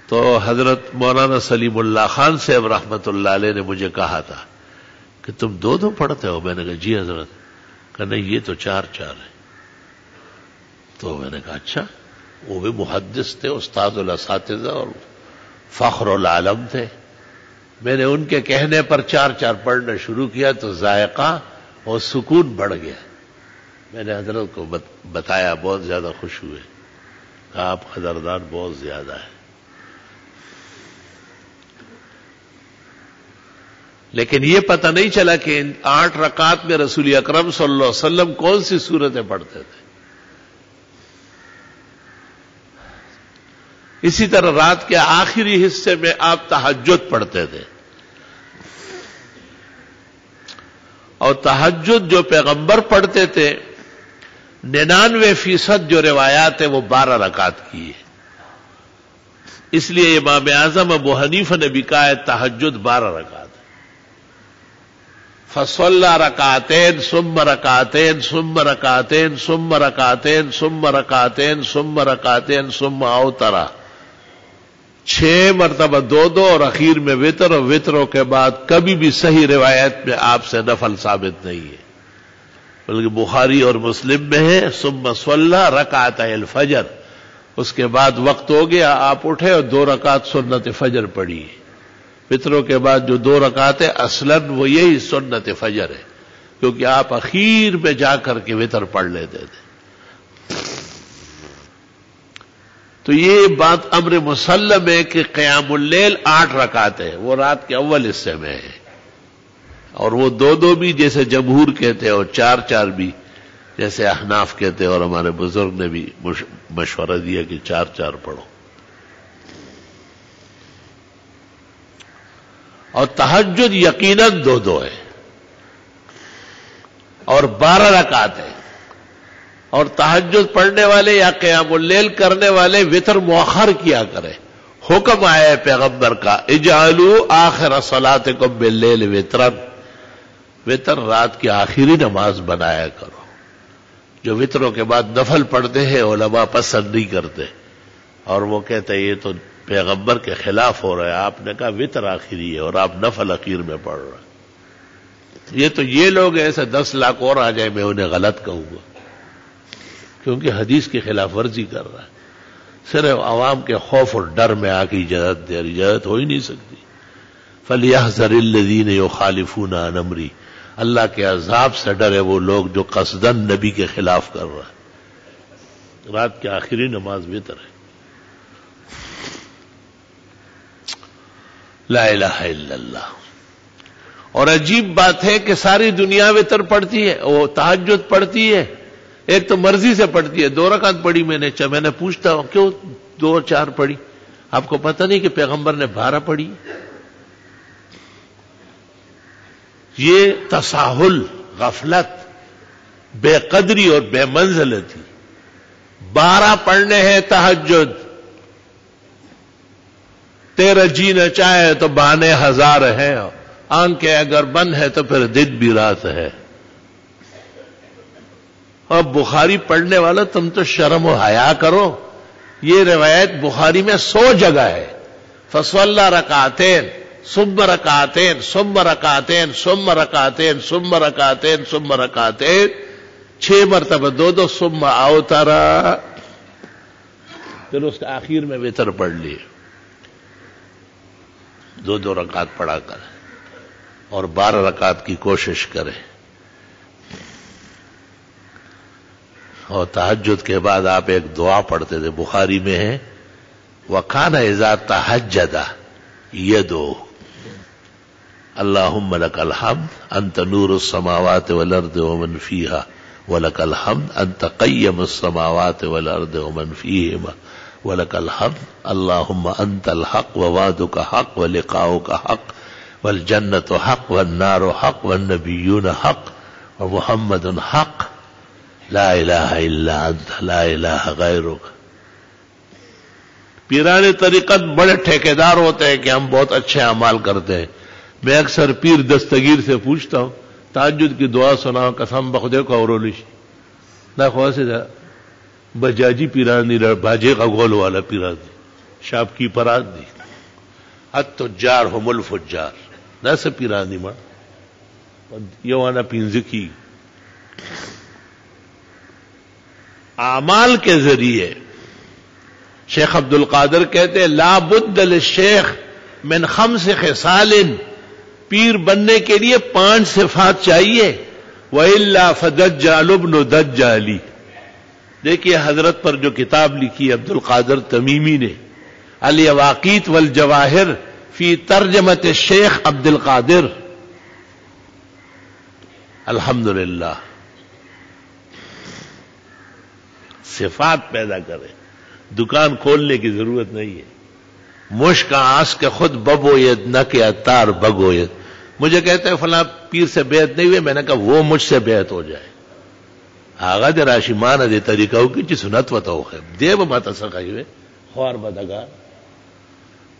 تو حضرت مولانا سلیم اللہ خان صاحب رحمت اللہ علیہ نے مجھے کہا تھا کہ تم 2 پڑھتے ہو؟ میں نے کہا جی حضرت. کہ نہیں یہ تو 4 ہے. تو میں نے کہا اچھا. وہ بھی محدث تھے، استاد الاساتذہ اور فخر العالم تھے. میں نے ان کے کہنے پر 4 پڑھنا شروع کیا تو ذائقہ اور سکون بڑھ گیا. میں نے حضرت کو بتایا، بہت زیادہ خوش ہوئے، کہا آپ قدردان بہت زیادہ ہے. لیکن یہ پتہ نہیں چلا کہ ان 8 رکعات میں رسول اکرم صلی اللہ علیہ وسلم کون سی صورتیں پڑھتے تھے. اسی طرح رات کے آخری حصے میں آپ تہجد پڑھتے تھے، اور تہجد جو پیغمبر پڑھتے تھے 99% جو روایات ہیں وہ 12 رکعت کی ہے. اس لیے امام اعظم ابو حنیفہ نے بھی کہا ہے تہجد 12 رکعت. فصلى ركعتين ثم ركعتين ثم ركعتين ثم ركعتين ثم ركعتين ثم ركعتين ثم اوتر. 6 مرتبہ 2 اور اخیر میں وطر، اور وطروں کے بعد کبھی بھی صحیح روایت میں آپ سے نفل ثابت نہیں ہے، بلکہ بخاری اور مسلم میں ہے ثم صلى ركعتي الفجر. اس کے بعد وقت ہو گیا، آپ اٹھے اور 2 رکعت سنت فجر پڑھی. وطروں کے بعد جو 2 رکعتیں اصلاً وہ یہی سنت فجر ہے، کیونکہ آپ اخیر میں جا کر کے وطر پڑھ لیتے تھے. تو یہ بات امر مسلم ہے کہ قیام اللیل 8 رکعت ہے، وہ رات کے اول حصے میں ہے، اور وہ 2 بھی جیسے جمہور کہتے ہیں، اور 4 بھی جیسے احناف کہتے ہیں، اور ہمارے بزرگ نے بھی مشورہ دیا کہ 4 پڑھو. اور تہجد یقیناً 2 ہے اور 12 رکعت ہے. اور تہجد پڑھنے والے یا قیام اللیل کرنے والے وطر مؤخر کیا کرے. حکم آیا ہے پیغمبر کا اجعلوا آخر صلاتکم باللیل وطرا، وطر رات کی آخری نماز بنایا کرو. جو وطروں کے بعد نفل پڑھتے ہیں علماء پسند نہیں کرتے، اور وہ کہتے ہیں یہ تو پیغمبر کے خلاف ہو رہا ہے. آپ نے کہا وطر آخری ہے اور آپ نفل اخیر میں پڑھ رہے ہیں. یہ تو یہ لوگ ایسے 10 لاکھ اور آ جائے میں انہیں غلط کہوں گا، کیونکہ حدیث کی خلاف ورزی کر رہا ہے. صرف عوام کے خوف اور ڈر میں آ کے اجازت دے، اجازت ہو ہی نہیں سکتی. فَلْيَحْذَرِ الَّذِينَ يُخَالِفُونَ عَنْ أَمْرِهِ، اللہ کے عذاب سے ڈرے وہ لوگ جو قصدن نبی کے خلاف کر رہا ہے. رات کی آخری نماز وطر ہے. لا الہ الا اللہ. اور عجیب بات ہے کہ ساری دنیا وطر پڑھتی ہے، وہ تہجد پڑھتی ہے. ایک تو مرضی سے پڑھتی ہے، 2 رکعت پڑھی میں نے پوچھتا ہوں کیوں 2 اور 4 پڑھی؟ آپ کو پتہ نہیں کہ پیغمبر نے 12 پڑھی؟ یہ تساہل، غفلت، بے قدری اور بے منزلتی. 12 پڑھنے ہیں تہجد. تیرا جی نہ چاہے تو بہانے 1000 ہیں، آنکھیں اگر بند ہے تو پھر دن بھی رات ہے. اور بخاری پڑھنے والا تم تو شرم و حیا کرو. یہ روایت بخاری میں 100 جگہ ہے. فصلى ركعتين ثم ركعتين ثم ركعتين ثم ركعتين ثم ركعتين ثم ركعتين، 6 مرتبہ 2 ثم اوتر، پھر اس کے آخر میں وتر پڑھ لیے. 2 رکعت پڑھا کر اور 12 رکعت کی کوشش کرے. اور تہجد کے بعد آپ ایک دعا پڑھتے تھے، بخاری میں ہے، وَكَانَ إِذَا تَهَجَّدَ يَدْعُو اللهم لك الحمد أنت نور السماوات والأرض ومن فيها ولك الحمد أنت قيم السماوات والأرض ومن فيهما ولك الحمد اللهم أنت الحق ووعدك حق ولقاؤك حق والجنة حق والنار حق والنبيون حق ومحمد حق لا إله إلا أنت لا إله غيرك. پیران طریقت بڑے ٹھیکیدار ہوتے ہیں کہ ہم بہت اچھے اعمال کرتے ہیں. میں اکثر پیر دستگیر سے پوچھتا ہوں تہجد کی دعا سناؤ قسم بخدے کو اورولیش نہ خواہ سے بجاجی پیران دی باجے کا گول والا پیران دی شاپ کی پرات دی التجار هم الفجار نہ سے پیران دی ماں یوانا پینزکی. اعمال کے ذریعے شیخ عبد القادر کہتے ہیں لا بد للشیخ من 5 خصال، پیر بننے کے لیے 5 صفات چاہیے. وَإِلَّا فَدَجَّالُ ابْنُ دَجَّالِ. دیکھیے حضرت پر جو کتاب لکھی عبد القادر تمیمی نے الیواقیت والجواہر فی ترجمت الشیخ عبد القادر. الحمدللہ صفات پیدا کرے، دکان کھولنے کی ضرورت نہیں ہے. مشک آس کے خود ببوید نہ کہ اتار بگوید. مجھے کہتے ہیں فلاں پیر سے بیعت نہیں ہوئے، میں نے کہا وہ مجھ سے بیعت ہو جائے. آغا دے راشی مانا دے طریقہ کی چی سنت وطاو خیر دے با ماتا سکھائی ہوئے خوار بدگار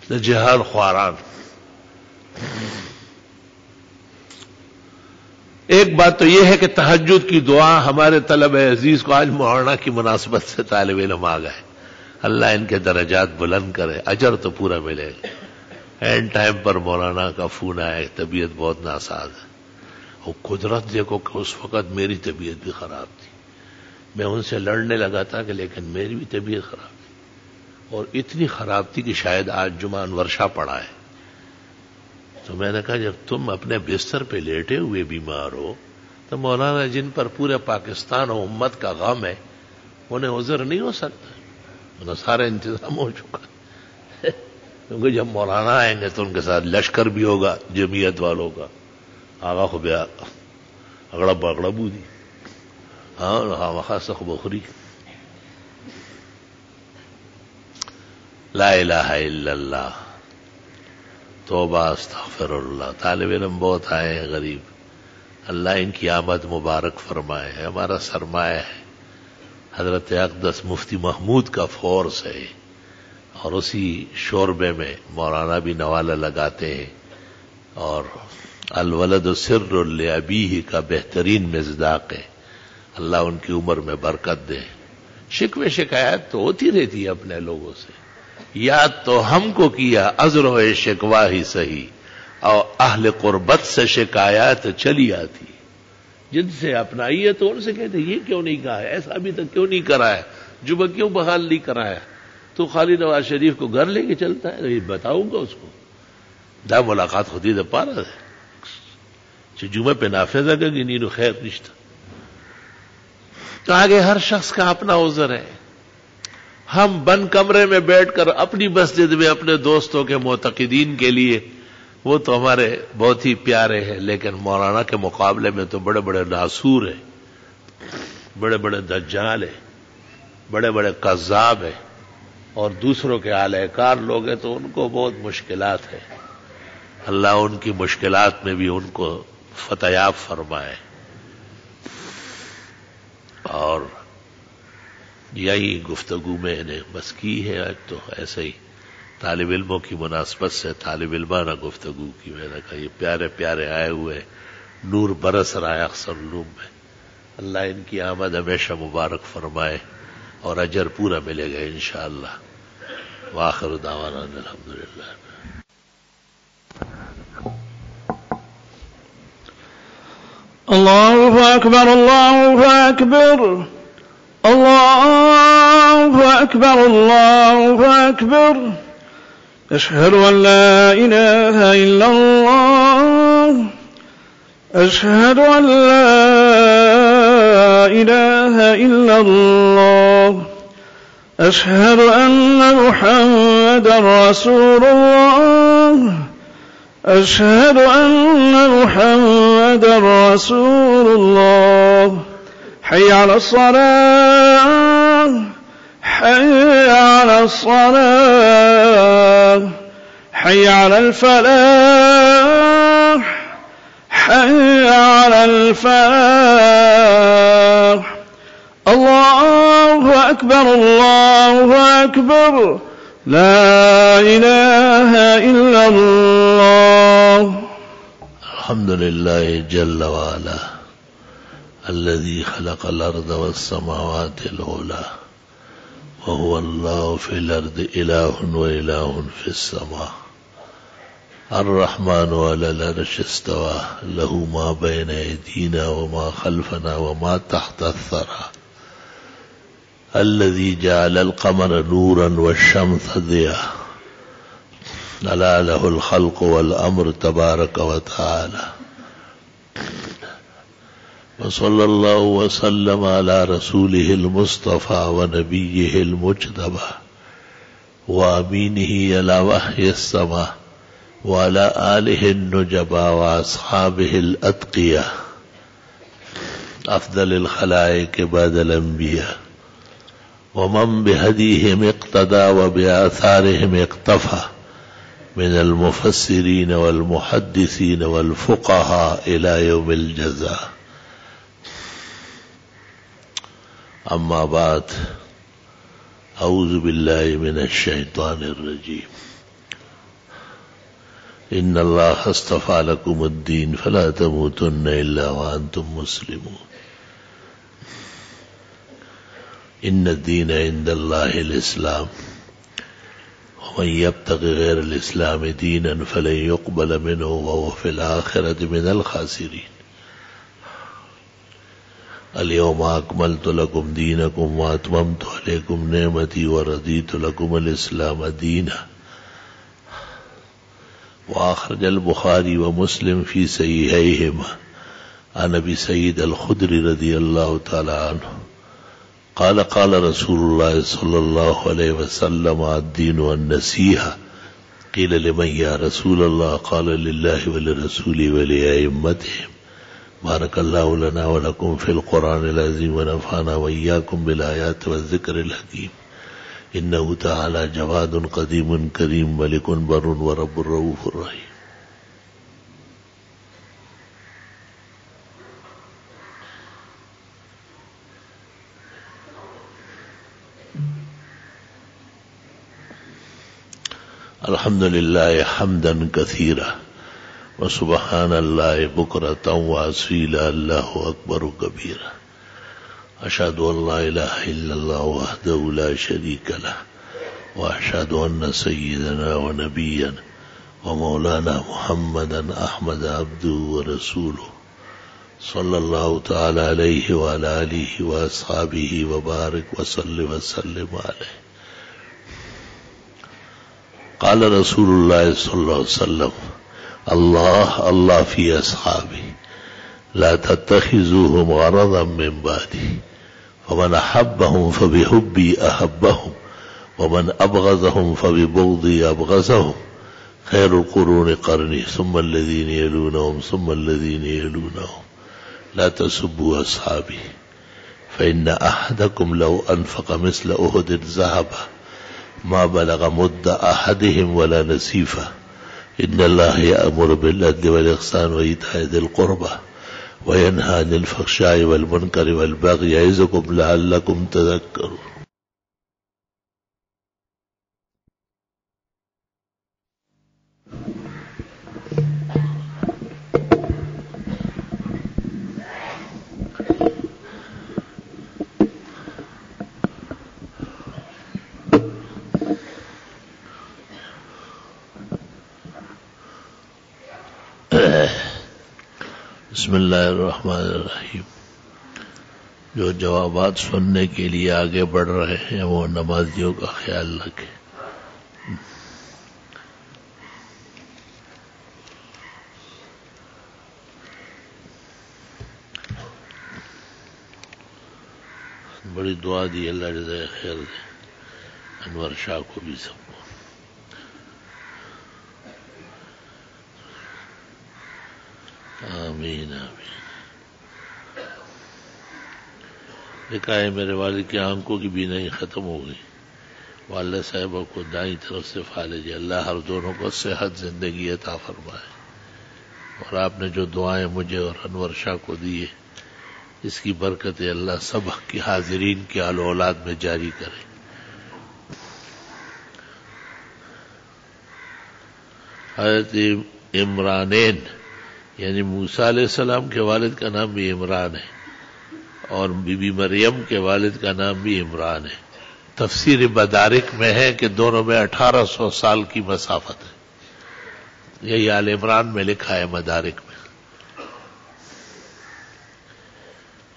دے جہان خواران. ایک بات تو یہ ہے کہ تہجد کی دعا ہمارے طلب عزیز کو آج محرمہ کی مناسبت سے طالب علم آ گئے. اللہ ان کے درجات بلند کرے، اجر تو پورا ملے گا. اینڈ ٹائم پر مولانا کا فون آیا، طبیعت بہت ناساز ہے. اور قدرت دیکھو کہ اس وقت میری طبیعت بھی خراب تھی، میں ان سے لڑنے لگا تھا کہ لیکن میری بھی طبیعت خراب تھی، اور اتنی خراب تھی کہ شاید آج جمعہ انور شاہ پڑا ہے. تو میں نے کہا جب تم اپنے بستر پہ لیٹے ہوئے بیمار ہو تو مولانا جن پر پورے پاکستان و امت کا غم ہے انہیں عذر نہیں ہو سکتا. انہیں سارا انتظام ہو چکا کیونکہ جب مولانا آئیں گے تو ان کے ساتھ لشکر بھی ہوگا جمعیت والوں کا. آغا خو بیا اگڑا باگڑا بودی ہاں خاص بخری. لا الہ الا اللہ توبہ استغفر اللہ. طالب علم بہت آئے ہیں غریب، اللہ ان کی آمد مبارک فرمائے. ہمارا سرمایہ ہے حضرت اقدس مفتی محمود کا فورس ہے، اور اسی شوربے میں مولانا بھی نوالہ لگاتے ہیں. اور الولد سر لابیہ کا بہترین مصداق ہے. اللہ ان کی عمر میں برکت دے. شکوے شکایت تو ہوتی رہتی ہے اپنے لوگوں سے، یاد تو ہم کو کیا عذر و شکوا ہی صحیح، اور اہل قربت سے شکایات چلی آتی. جن سے اپنائی ہے تو ان سے کہتے یہ کیوں نہیں کہا ہے، ایسا ابھی تک کیوں نہیں کرایا، جمعہ کیوں بحال نہیں کرایا، تو خالی نواز شریف کو گھر لے کے چلتا ہے. یہ بتاؤں گا اس کو دا ملاقات ہوتی دا پارا ہے جمعہ پہ نافذ اگر نیرو خیر رشتہ. تو آگے ہر شخص کا اپنا عذر ہے. ہم بند کمرے میں بیٹھ کر اپنی مسجد میں اپنے دوستوں کے معتقدین کے لیے وہ تو ہمارے بہت ہی پیارے ہیں، لیکن مولانا کے مقابلے میں تو بڑے بڑے ناسور ہیں، بڑے بڑے دجال ہیں، بڑے بڑے قذاب ہیں، اور دوسروں کے اعلی کار لوگ ہیں تو ان کو بہت مشکلات ہے. اللہ ان کی مشکلات میں بھی ان کو فتح فرمائے. اور یہی گفتگو میں نے بس کی ہے. تو ایسے ہی طالب علموں کی مناسبت سے طالب علمانہ گفتگو کی. میں نے کہا یہ پیارے پیارے آئے ہوئے نور برس رہا ہے اکثر علوم میں. اللہ ان کی آمد ہمیشہ مبارک فرمائے اور اجر پورا ملے گا انشاءاللہ. وآخر دعوانا الحمدللہ. اللہ اکبر اللہ اکبر اللہ اکبر اللہ اکبر. اشہد ان لا الہ الا اللہ اشہد ان لا الہ الا اللہ أشهد أن محمدا رسول الله أشهد أن محمدا رسول الله حي على الصلاة حي على الصلاة حي على الفلاح حي على الفلاح الله أكبر الله أكبر لا إله إلا الله. الحمد لله جل وعلا الذي خلق الأرض والسماوات العلى وهو الله في الأرض إله وإله في السماء الرحمن على العرش استوى له ما بين أيدينا وما خلفنا وما تحت الثرى الذي جعل القمر نورا والشمس ضياء ألا له الخلق والأمر تبارك وتعالى وصلى الله وسلم على رسوله المصطفى ونبيه المجتبى وأمينه على وحي السماء وعلى آله النجبى وأصحابه الأتقياء أفضل الخلائق بعد الأنبياء ومن بهديهم اقتدى وبآثارهم اقتفى من المفسرين والمحدثين والفقهاء إلى يوم الجزاء. أما بعد أعوذ بالله من الشيطان الرجيم. إن الله اصطفى لكم الدين فلا تموتن إلا وأنتم مسلمون. إن الدين عند الله الإسلام ومن يبتغي غير الإسلام دينا فلن يقبل منه وهو في الآخرة من الخاسرين. اليوم أكملت لكم دينكم وأتممت عليكم نعمتي ورضيت لكم الإسلام دينا. وأخرج البخاري ومسلم في صحيحيهما عن أبي سعيد الخدري رضي الله تعالى عنه قال قال رسول الله صلى الله عليه وسلم الدين النصيحة. قيل لمن يا رسول الله؟ قال لله ولرسوله ولأئمتهم. بارك الله لنا ولكم في القرآن العظيم ونفعنا وإياكم بالآيات والذكر الحكيم. إنه تعالى جواد قديم كريم ملك بر ورب رؤوف رحيم. الحمد لله حمدا كثيرا وسبحان الله بكرة وأصيلا الله أكبر كبيرا. أشهد أن لا إله إلا الله وحده لا شريك له وأشهد أن سيدنا ونبينا ومولانا محمدا أحمد عبده ورسوله صلى الله تعالى عليه وعلى آله وأصحابه وبارك وسلم عليه. قال رسول الله صلى الله عليه وسلم الله في أصحابي لا تتخذوهم غرضا من بعدي فمن أحبهم فبحبي أحبهم ومن أبغضهم فببغضي أبغضهم. خير القرون قرني ثم الذين يلونهم ثم الذين يلونهم. لا تسبوا أصحابي فإن أحدكم لو أنفق مثل أحد ذهبا ما بلغ مد أحدهم ولا نصيفه. إن الله يأمر بالعدل والإحسان وإيتاء ذي القربى وينهى عن الفحشاء والمنكر والبغي يعظكم لعلكم تذكرون. بسم اللہ الرحمن الرحیم. جو جوابات سننے کے لیے آگے بڑھ رہے ہیں وہ نمازیوں کا خیال رکھیں. بڑی دعا دی، اللہ جزائے خیر دے. انور شاہ کو بھی سب کو. آمین آمین. لکھا ہے میرے والد کی آنکھوں کی بینائی ختم ہو گئی. والدہ صاحبہ کو دائیں طرف سے فالج. اللہ ہر دونوں کو صحت زندگی عطا فرمائے. اور آپ نے جو دعائیں مجھے اور انور شاہ کو دیے اس کی برکت اللہ سب کی حاضرین کی آل و اولاد میں جاری کرے. حضرت عمرانین یعنی موسیٰ علیہ السلام کے والد کا نام بھی عمران ہے اور بی بی مریم کے والد کا نام بھی عمران ہے. تفسیر مدارک میں ہے کہ دونوں میں 1800 سال کی مسافت ہے. یہی آل عمران میں لکھا ہے مدارک میں.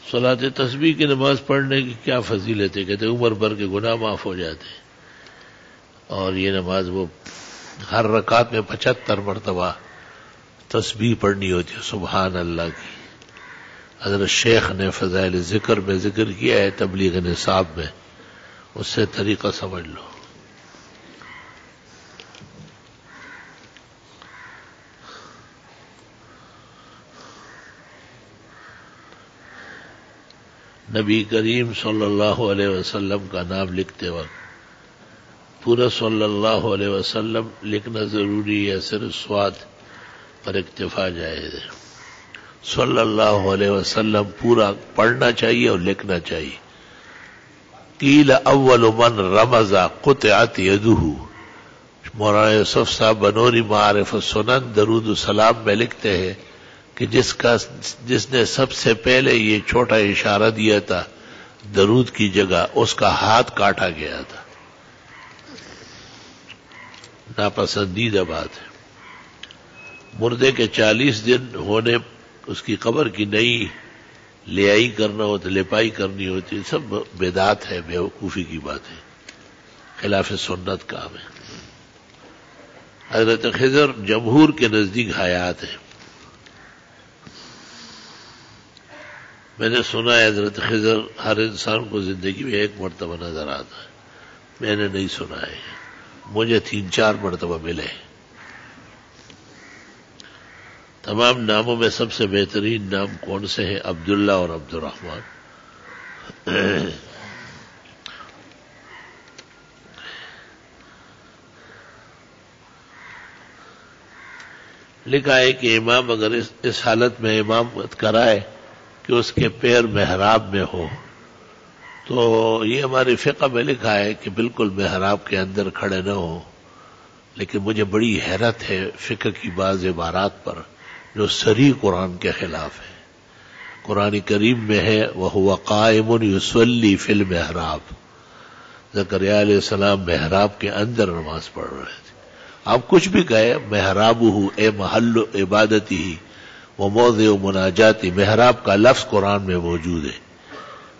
صلاۃ تسبیح کی نماز پڑھنے کی کیا فضیلت ہے؟ کہتے عمر بھر کے گناہ معاف ہو جاتے ہیں. اور یہ نماز وہ ہر رکعت میں 75 مرتبہ تسبیح پڑھنی ہوتی ہے سبحان اللہ کی. حضرت شیخ نے فضائل ذکر میں ذکر کیا ہے تبلیغ نصاب میں، اس سے طریقہ سمجھ لو. نبی کریم صلی اللہ علیہ وسلم کا نام لکھتے وقت پورا صلی اللہ علیہ وسلم لکھنا ضروری ہے، صرف صاد پر اکتفا جائز ہے. صلی اللہ علیہ وسلم پورا پڑھنا چاہیے اور لکھنا چاہیے. قیل اول من رمز قطعت یدہ. مولانا یوسف صاحب بنوری معارف السنن درود السلام میں لکھتے ہیں کہ جس نے سب سے پہلے یہ چھوٹا اشارہ دیا تھا درود کی جگہ اس کا ہاتھ کاٹا گیا تھا. ناپسندیدہ بات ہے. مردے کے 40 دن ہونے اس کی قبر کی نئی لیائی کرنا ہوتا، لپائی کرنی ہوتی، سب بدعت ہے، بیوقوفی کی بات ہے، خلاف سنت کام ہے. حضرت خضر جمہور کے نزدیک حیات ہے. میں نے سنا ہے حضرت خضر ہر انسان کو زندگی میں ایک مرتبہ نظر آتا ہے. میں نے نہیں سنا ہے، مجھے 3-4 مرتبہ ملے. تمام ناموں میں سب سے بہترین نام کون سے ہیں؟ عبداللہ اور عبد الرحمن. لکھا ہے کہ امام اگر اس حالت میں امامت کرائے کہ اس کے پیر محراب میں ہو تو یہ ہماری فقہ میں لکھا ہے کہ بالکل محراب کے اندر کھڑے نہ ہو. لیکن مجھے بڑی حیرت ہے فقہ کی بعض عبارات پر جو صریح قرآن کے خلاف ہے. قرآن کریم میں ہے وَهُوَ قَائِمٌ يُصَلِّي فِي الْمِحْرَابِ. زکریا علیہ السلام محراب کے اندر نماز پڑھ رہے تھے. آپ کچھ بھی کہے محرابہ اے محل عبادتی ہی وموضع مناجاتی. محراب کا لفظ قرآن میں موجود ہے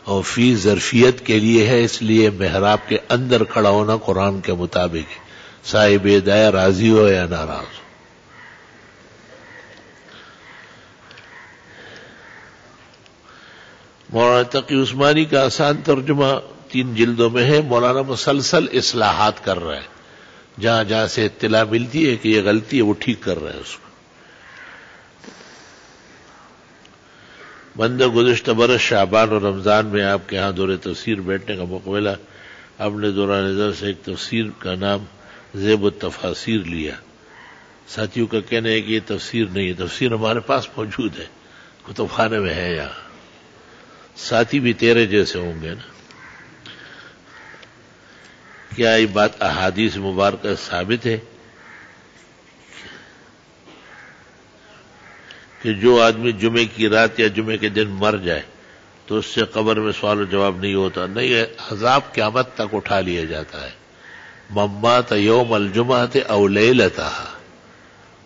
اور فی ظرفیت کے لیے ہے، اس لیے محراب کے اندر کھڑا ہونا قرآن کے مطابق ہے، صاحب دائیں راضی ہو یا ناراض ہو. مولانا تقی عثمانی کا آسان ترجمہ 3 جلدوں میں ہے. مولانا مسلسل اصلاحات کر رہا ہے، جہاں جہاں سے اطلاع ملتی ہے کہ یہ غلطی ہے وہ ٹھیک کر رہے ہیں اس کو. بندہ گزشتہ برس شعبان اور رمضان میں آپ کے ہاں دور تفسیر بیٹھنے کا موقع ملا. آپ نے دوران نظر سے ایک تفسیر کا نام زیب التفاسیر لیا. ساتھیوں کا کہنا ہے کہ یہ تفسیر نہیں ہے، تفسیر ہمارے پاس موجود ہے، کتب خانے میں ہے. یہاں ساتھی بھی تیرے جیسے ہوں گے نا. کیا یہ بات احادیث مبارکہ ثابت ہے کہ جو آدمی جمعے کی رات یا جمعے کے دن مر جائے تو اس سے قبر میں سوال و جواب نہیں ہوتا؟ نہیں، عذاب قیامت تک اٹھا لیا جاتا ہے. ممات یوم الجمعۃ او لیلتھا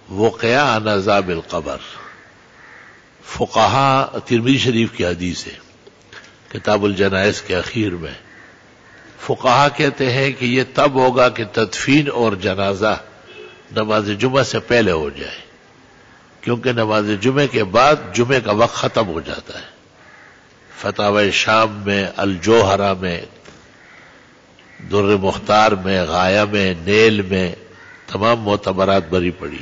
وقع عن عذاب القبر. فقہا ترمذی شریف کی حدیث ہے کتاب الجنائز کے اخیر میں. فقہا کہتے ہیں کہ یہ تب ہوگا کہ تدفین اور جنازہ نماز جمعہ سے پہلے ہو جائے، کیونکہ نماز جمعے کے بعد جمعے کا وقت ختم ہو جاتا ہے. فتاوی شام میں، الجوہرہ میں در مختار میں، غایہ میں، نیل میں تمام معتبرات بری پڑی.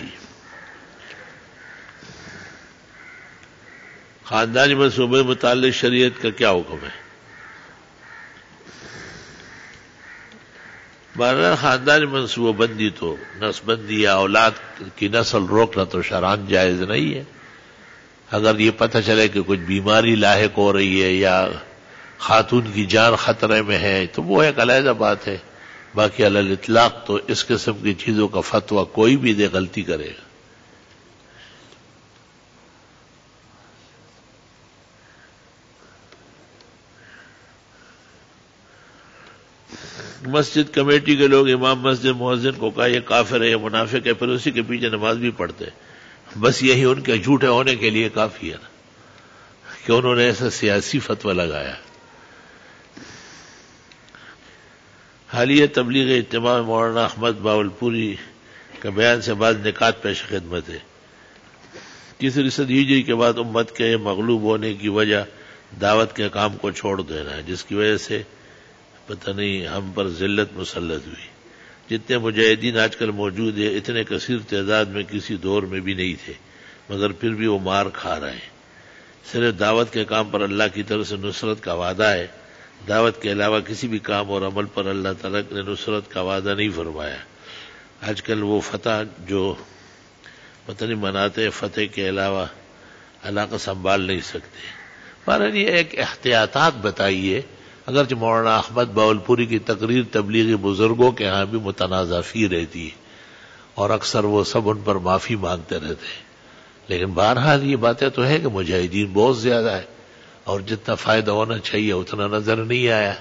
خاندانی منصوبے متعلق شریعت کا کیا حکم ہے؟ بہرحال خاندانی منصوبہ بندی تو نسل بندی یا اولاد کی نسل روکنا تو شرعاً جائز نہیں ہے. اگر یہ پتہ چلے کہ کچھ بیماری لاحق ہو رہی ہے یا خاتون کی جان خطرے میں ہے تو وہ ایک علیحدہ بات ہے. باقی علی الاطلاق تو اس قسم کی چیزوں کا فتویٰ کوئی بھی دے غلطی کرے گا. مسجد کمیٹی کے لوگ امام مسجد مؤذن کو کہا یہ کافر ہے، یہ منافق ہے، پھر اسی کے پیچھے نماز بھی پڑھتے. بس یہی ان کے جھوٹے ہونے کے لیے کافی ہے نا کہ انہوں نے ایسا سیاسی فتویٰ لگایا. حالیہ تبلیغ اجتماع مولانا احمد باولپوری کا بیان سے بعض نکات پیش خدمت ہے. تیسری صدی ہجری کے بعد امت کے مغلوب ہونے کی وجہ دعوت کے کام کو چھوڑ دینا ہے، جس کی وجہ سے پتہ نہیں ہم پر ذلت مسلط ہوئی. جتنے مجاہدین آج کل موجود ہیں اتنے کثیر تعداد میں کسی دور میں بھی نہیں تھے، مگر پھر بھی وہ مار کھا رہے ہیں. صرف دعوت کے کام پر اللہ کی طرف سے نصرت کا وعدہ ہے. دعوت کے علاوہ کسی بھی کام اور عمل پر اللہ تعالیٰ نے نصرت کا وعدہ نہیں فرمایا. آج کل وہ فتح جو پتہ نہیں مناتے، فتح کے علاوہ علاقہ سنبھال نہیں سکتے. بہرحال یہ ایک احتیاطات بتائیے. اگرچہ مولانا احمد باولپوری کی تقریر تبلیغی بزرگوں کے ہاں بھی متنازع فی رہتی ہے اور اکثر وہ سب ان پر معافی مانگتے رہتے ہیں، لیکن بہرحال یہ باتیں تو ہے کہ مجاہدین بہت زیادہ ہے اور جتنا فائدہ ہونا چاہیے اتنا نظر نہیں آیا.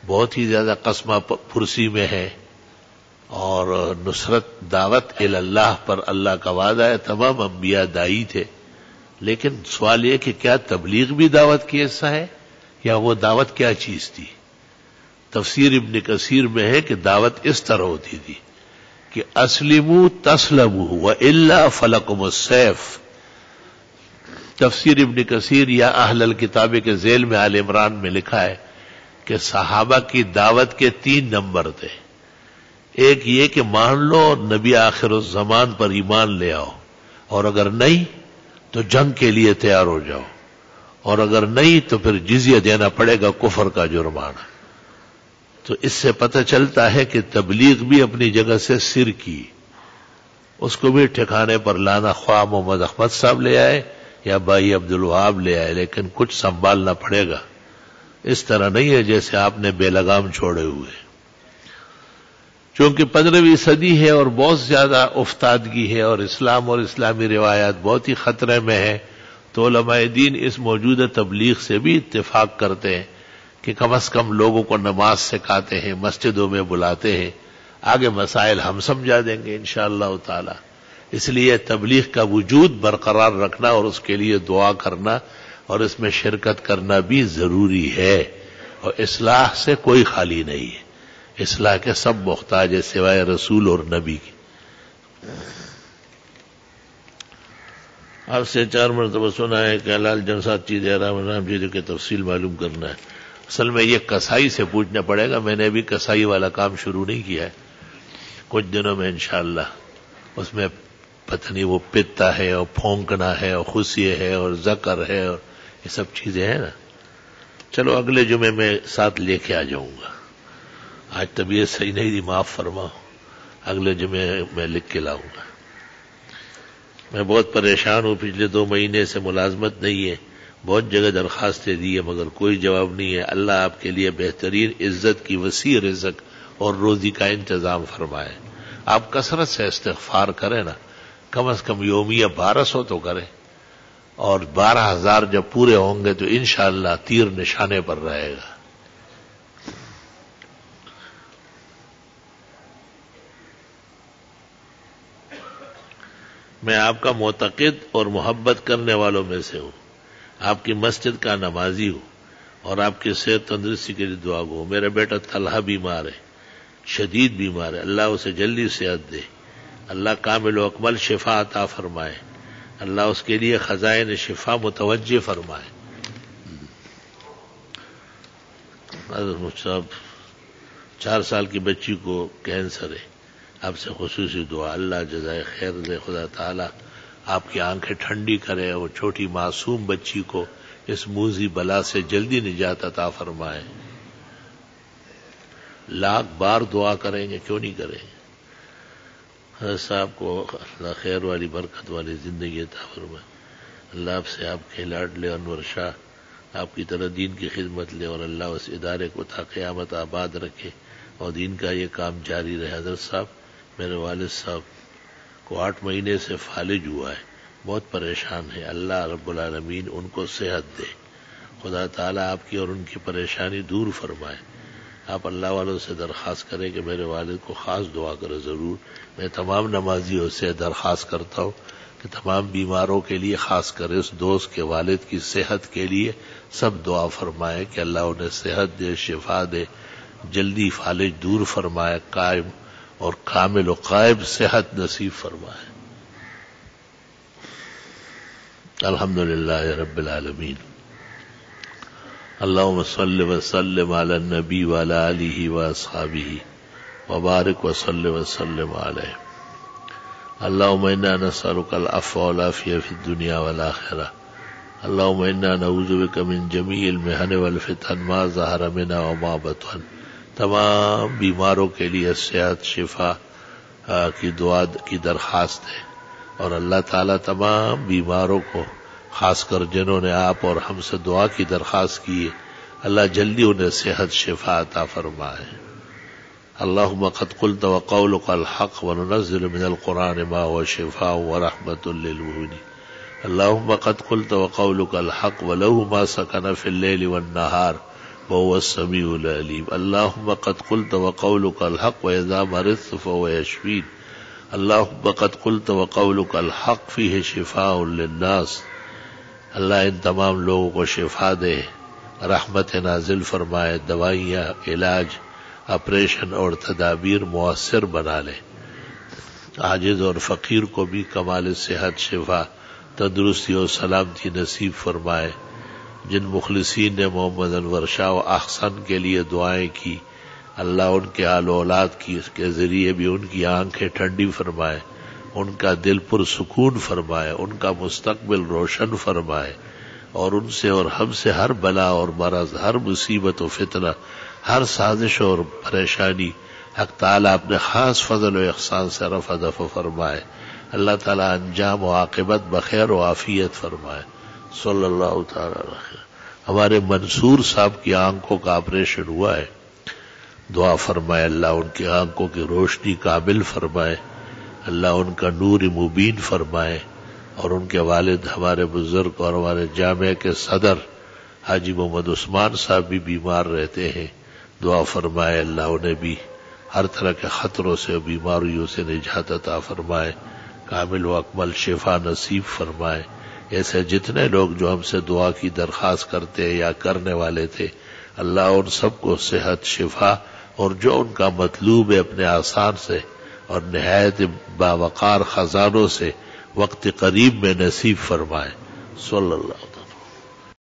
بہت ہی زیادہ قسمہ پرسی میں ہے اور نصرت دعوت اللہ پر اللہ کا وعدہ ہے. تمام انبیاء دائی تھے، لیکن سوال یہ کہ کیا تبلیغ بھی دعوت کی حصہ ہے یا وہ دعوت کیا چیز تھی؟ تفسیر ابن کثیر میں ہے کہ دعوت اس طرح ہوتی تھی کہ اسلموا تسلموا والا فلکم السیف. تفسیر ابن کثیر یا اہل الکتاب کے ذیل میں آل عمران میں لکھا ہے کہ صحابہ کی دعوت کے 3 نمبر تھے. ایک یہ کہ مان لو نبی آخر الزمان پر ایمان لے آؤ، اور اگر نہیں تو جنگ کے لیے تیار ہو جاؤ، اور اگر نہیں تو پھر جزیہ دینا پڑے گا، کفر کا جرمانہ. تو اس سے پتہ چلتا ہے کہ تبلیغ بھی اپنی جگہ سے سر کی، اس کو بھی ٹھکانے پر لانا، خواہ محمد احمد صاحب لے آئے یا بھائی عبدالوہاب لے آئے، لیکن کچھ سنبھالنا پڑے گا. اس طرح نہیں ہے جیسے آپ نے بے لگام چھوڑے ہوئے. چونکہ 15ویں صدی ہے اور بہت زیادہ افتادگی ہے اور اسلام اور اسلامی روایات بہت ہی خطرے میں ہے، تو علماء دین اس موجودہ تبلیغ سے بھی اتفاق کرتے ہیں کہ کم از کم لوگوں کو نماز سکھاتے ہیں، مسجدوں میں بلاتے ہیں. آگے مسائل ہم سمجھا دیں گے انشاءاللہ تعالی. اس لیے تبلیغ کا وجود برقرار رکھنا اور اس کے لیے دعا کرنا اور اس میں شرکت کرنا بھی ضروری ہے. اور اصلاح سے کوئی خالی نہیں ہے، اصلاح کے سب محتاج ہے سوائے رسول اور نبی کی. آپ سے 4 مرتبہ سنا ہے کہ حلال جنسات چیزیں حرام چیزوں کی تفصیل معلوم کرنا ہے. اصل میں یہ کسائی سے پوچھنا پڑے گا، میں نے ابھی کسائی والا کام شروع نہیں کیا ہے. کچھ دنوں میں انشاءاللہ اس میں پتہ نہیں وہ پتا ہے اور پھونکنا ہے اور خوشی ہے اور ذکر ہے اور یہ سب چیزیں ہیں نا. چلو اگلے جمعے میں ساتھ لے کے آ جاؤں گا. آج طبیعت صحیح نہیں تھی، معاف فرماؤ. اگلے جمعے میں لکھ کے لاؤں گا. میں بہت پریشان ہوں، پچھلے 2 مہینے سے ملازمت نہیں ہے، بہت جگہ درخواستیں دی ہے مگر کوئی جواب نہیں ہے. اللہ آپ کے لیے بہترین عزت کی وسیع رزق اور روزی کا انتظام فرمائے. آپ کثرت سے استغفار کریں نا، کم از کم یومیہ 1200 تو کریں، اور 12,000 جب پورے ہوں گے تو انشاءاللہ تیر نشانے پر رہے گا. میں آپ کا معتقد اور محبت کرنے والوں میں سے ہوں، آپ کی مسجد کا نمازی ہوں اور آپ کی صحت تندرستی کے لیے دعا گو. میرا بیٹا طلحہ بیمار ہے، شدید بیمار ہے، اللہ اسے جلدی صحت دے، اللہ کامل و اکمل شفا عطا فرمائے، اللہ اس کے لیے خزائن شفا متوجہ فرمائے. حضرت صاحب 4 سال کی بچی کو کینسر ہے، آپ سے خصوصی دعا، اللہ جزائے خیر دے، خدا تعالی آپ کی آنکھیں ٹھنڈی کرے، وہ چھوٹی معصوم بچی کو اس موذی بلا سے جلدی نجات عطا فرمائے۔ لاکھ بار دعا کریں گے، کیوں نہیں کریں گے؟ حضرت صاحب کو اللہ خیر والی برکت والی زندگی عطا فرمائے۔ اللہ آپ سے آپ کے لاڈلے انور شاہ آپ کی طرح دین کی خدمت لے، اور اللہ اس ادارے کو تا قیامت آباد رکھے اور دین کا یہ کام جاری رہے۔ حضرت صاحب میرے والد صاحب کو 8 مہینے سے فالج ہوا ہے، بہت پریشان ہے، اللہ رب العالمین ان کو صحت دے، خدا تعالیٰ آپ کی اور ان کی پریشانی دور فرمائے۔ آپ اللہ والوں سے درخواست کریں کہ میرے والد کو خاص دعا کرے ضرور۔ میں تمام نمازیوں سے درخواست کرتا ہوں کہ تمام بیماروں کے لیے خاص کر اس دوست کے والد کی صحت کے لیے سب دعا فرمائے کہ اللہ انہیں صحت دے، شفا دے، جلدی فالج دور فرمائے، قائم اور کامل و قائم صحت نصیب فرمائے۔ الحمدللہ رب العالمین، اللہم صل وسلم علی النبی وعلی آلہ واصحابہ وبارک وسلم وسلم علیہ۔ اللہم انا نسألک العفو والعافیہ فی الدنیا والآخرہ۔ اللہم انا نعوذ بک من جمیع المحن والفتن ما ظہر منها وما بطن۔ تمام بیماروں کے لیے صحت شفا کی دعا کی درخواست ہے، اور اللہ تعالیٰ تمام بیماروں کو، خاص کر جنہوں نے آپ اور ہم سے دعا کی درخواست کی ہے، اللہ جلدی انہیں صحت شفا عطا فرمائے۔ اللہم قد قلت وقولک الحق وننزل من القرآن ما هو شفاء ورحمة للمؤمنین۔ اللہم قد قلت وقولک الحق وله ما سکن فی اللیل والنہار وهو السمیع العلیم۔ اللہم قد قلت وقولک الحق واذا مرضت فهو یشفین۔ اللہم قد قلت وقولک الحق فیہ شفاء للناس۔ اللہ ان تمام لوگوں کو شفا دے، رحمت نازل فرمائے، دوائیاں، علاج، آپریشن اور تدابیر مؤثر بنا لے، عاجز اور فقیر کو بھی کمال صحت، شفا، تندرستی اور سلامتی نصیب فرمائے۔ جن مخلصین نے محمد انور شاہ و احسن کے لیے دعائیں کی، اللہ ان کے آل و اولاد کے ذریعے بھی ان کی آنکھیں ٹھنڈی فرمائے، ان کا دل پرسکون فرمائے، ان کا مستقبل روشن فرمائے، اور ان سے اور ہم سے ہر بلا اور مرض، ہر مصیبت و فتنہ، ہر سازش اور پریشانی حق تعالیٰ اپنے خاص فضل و احسان سے رفع دفع فرمائے۔ اللہ تعالیٰ انجام و عاقبت بخیر و عافیت فرمائے۔ صلی اللہ تعالیٰ علیہ وسلم۔ ہمارے منصور صاحب کی آنکھوں کا آپریشن ہوا ہے، دعا فرمائے اللہ ان کی آنکھوں کی روشنی کامل فرمائے، اللہ ان کا نور مبین فرمائے، اور ان کے والد ہمارے بزرگ اور ہمارے جامعہ کے صدر حاجی محمد عثمان صاحب بھی بیمار رہتے ہیں، دعا فرمائے اللہ انہیں بھی ہر طرح کے خطروں سے اور بیماریوں سے نجات عطا فرمائے، کامل و اکمل شفا نصیب فرمائے۔ ایسے جتنے لوگ جو ہم سے دعا کی درخواست کرتے یا کرنے والے تھے، اللہ ان سب کو صحت، شفا اور جو ان کا مطلوب ہے اپنے آسان سے اور نہایت باوقار خزانوں سے وقت قریب میں نصیب فرمائے۔ صلی اللہ علیہ وسلم۔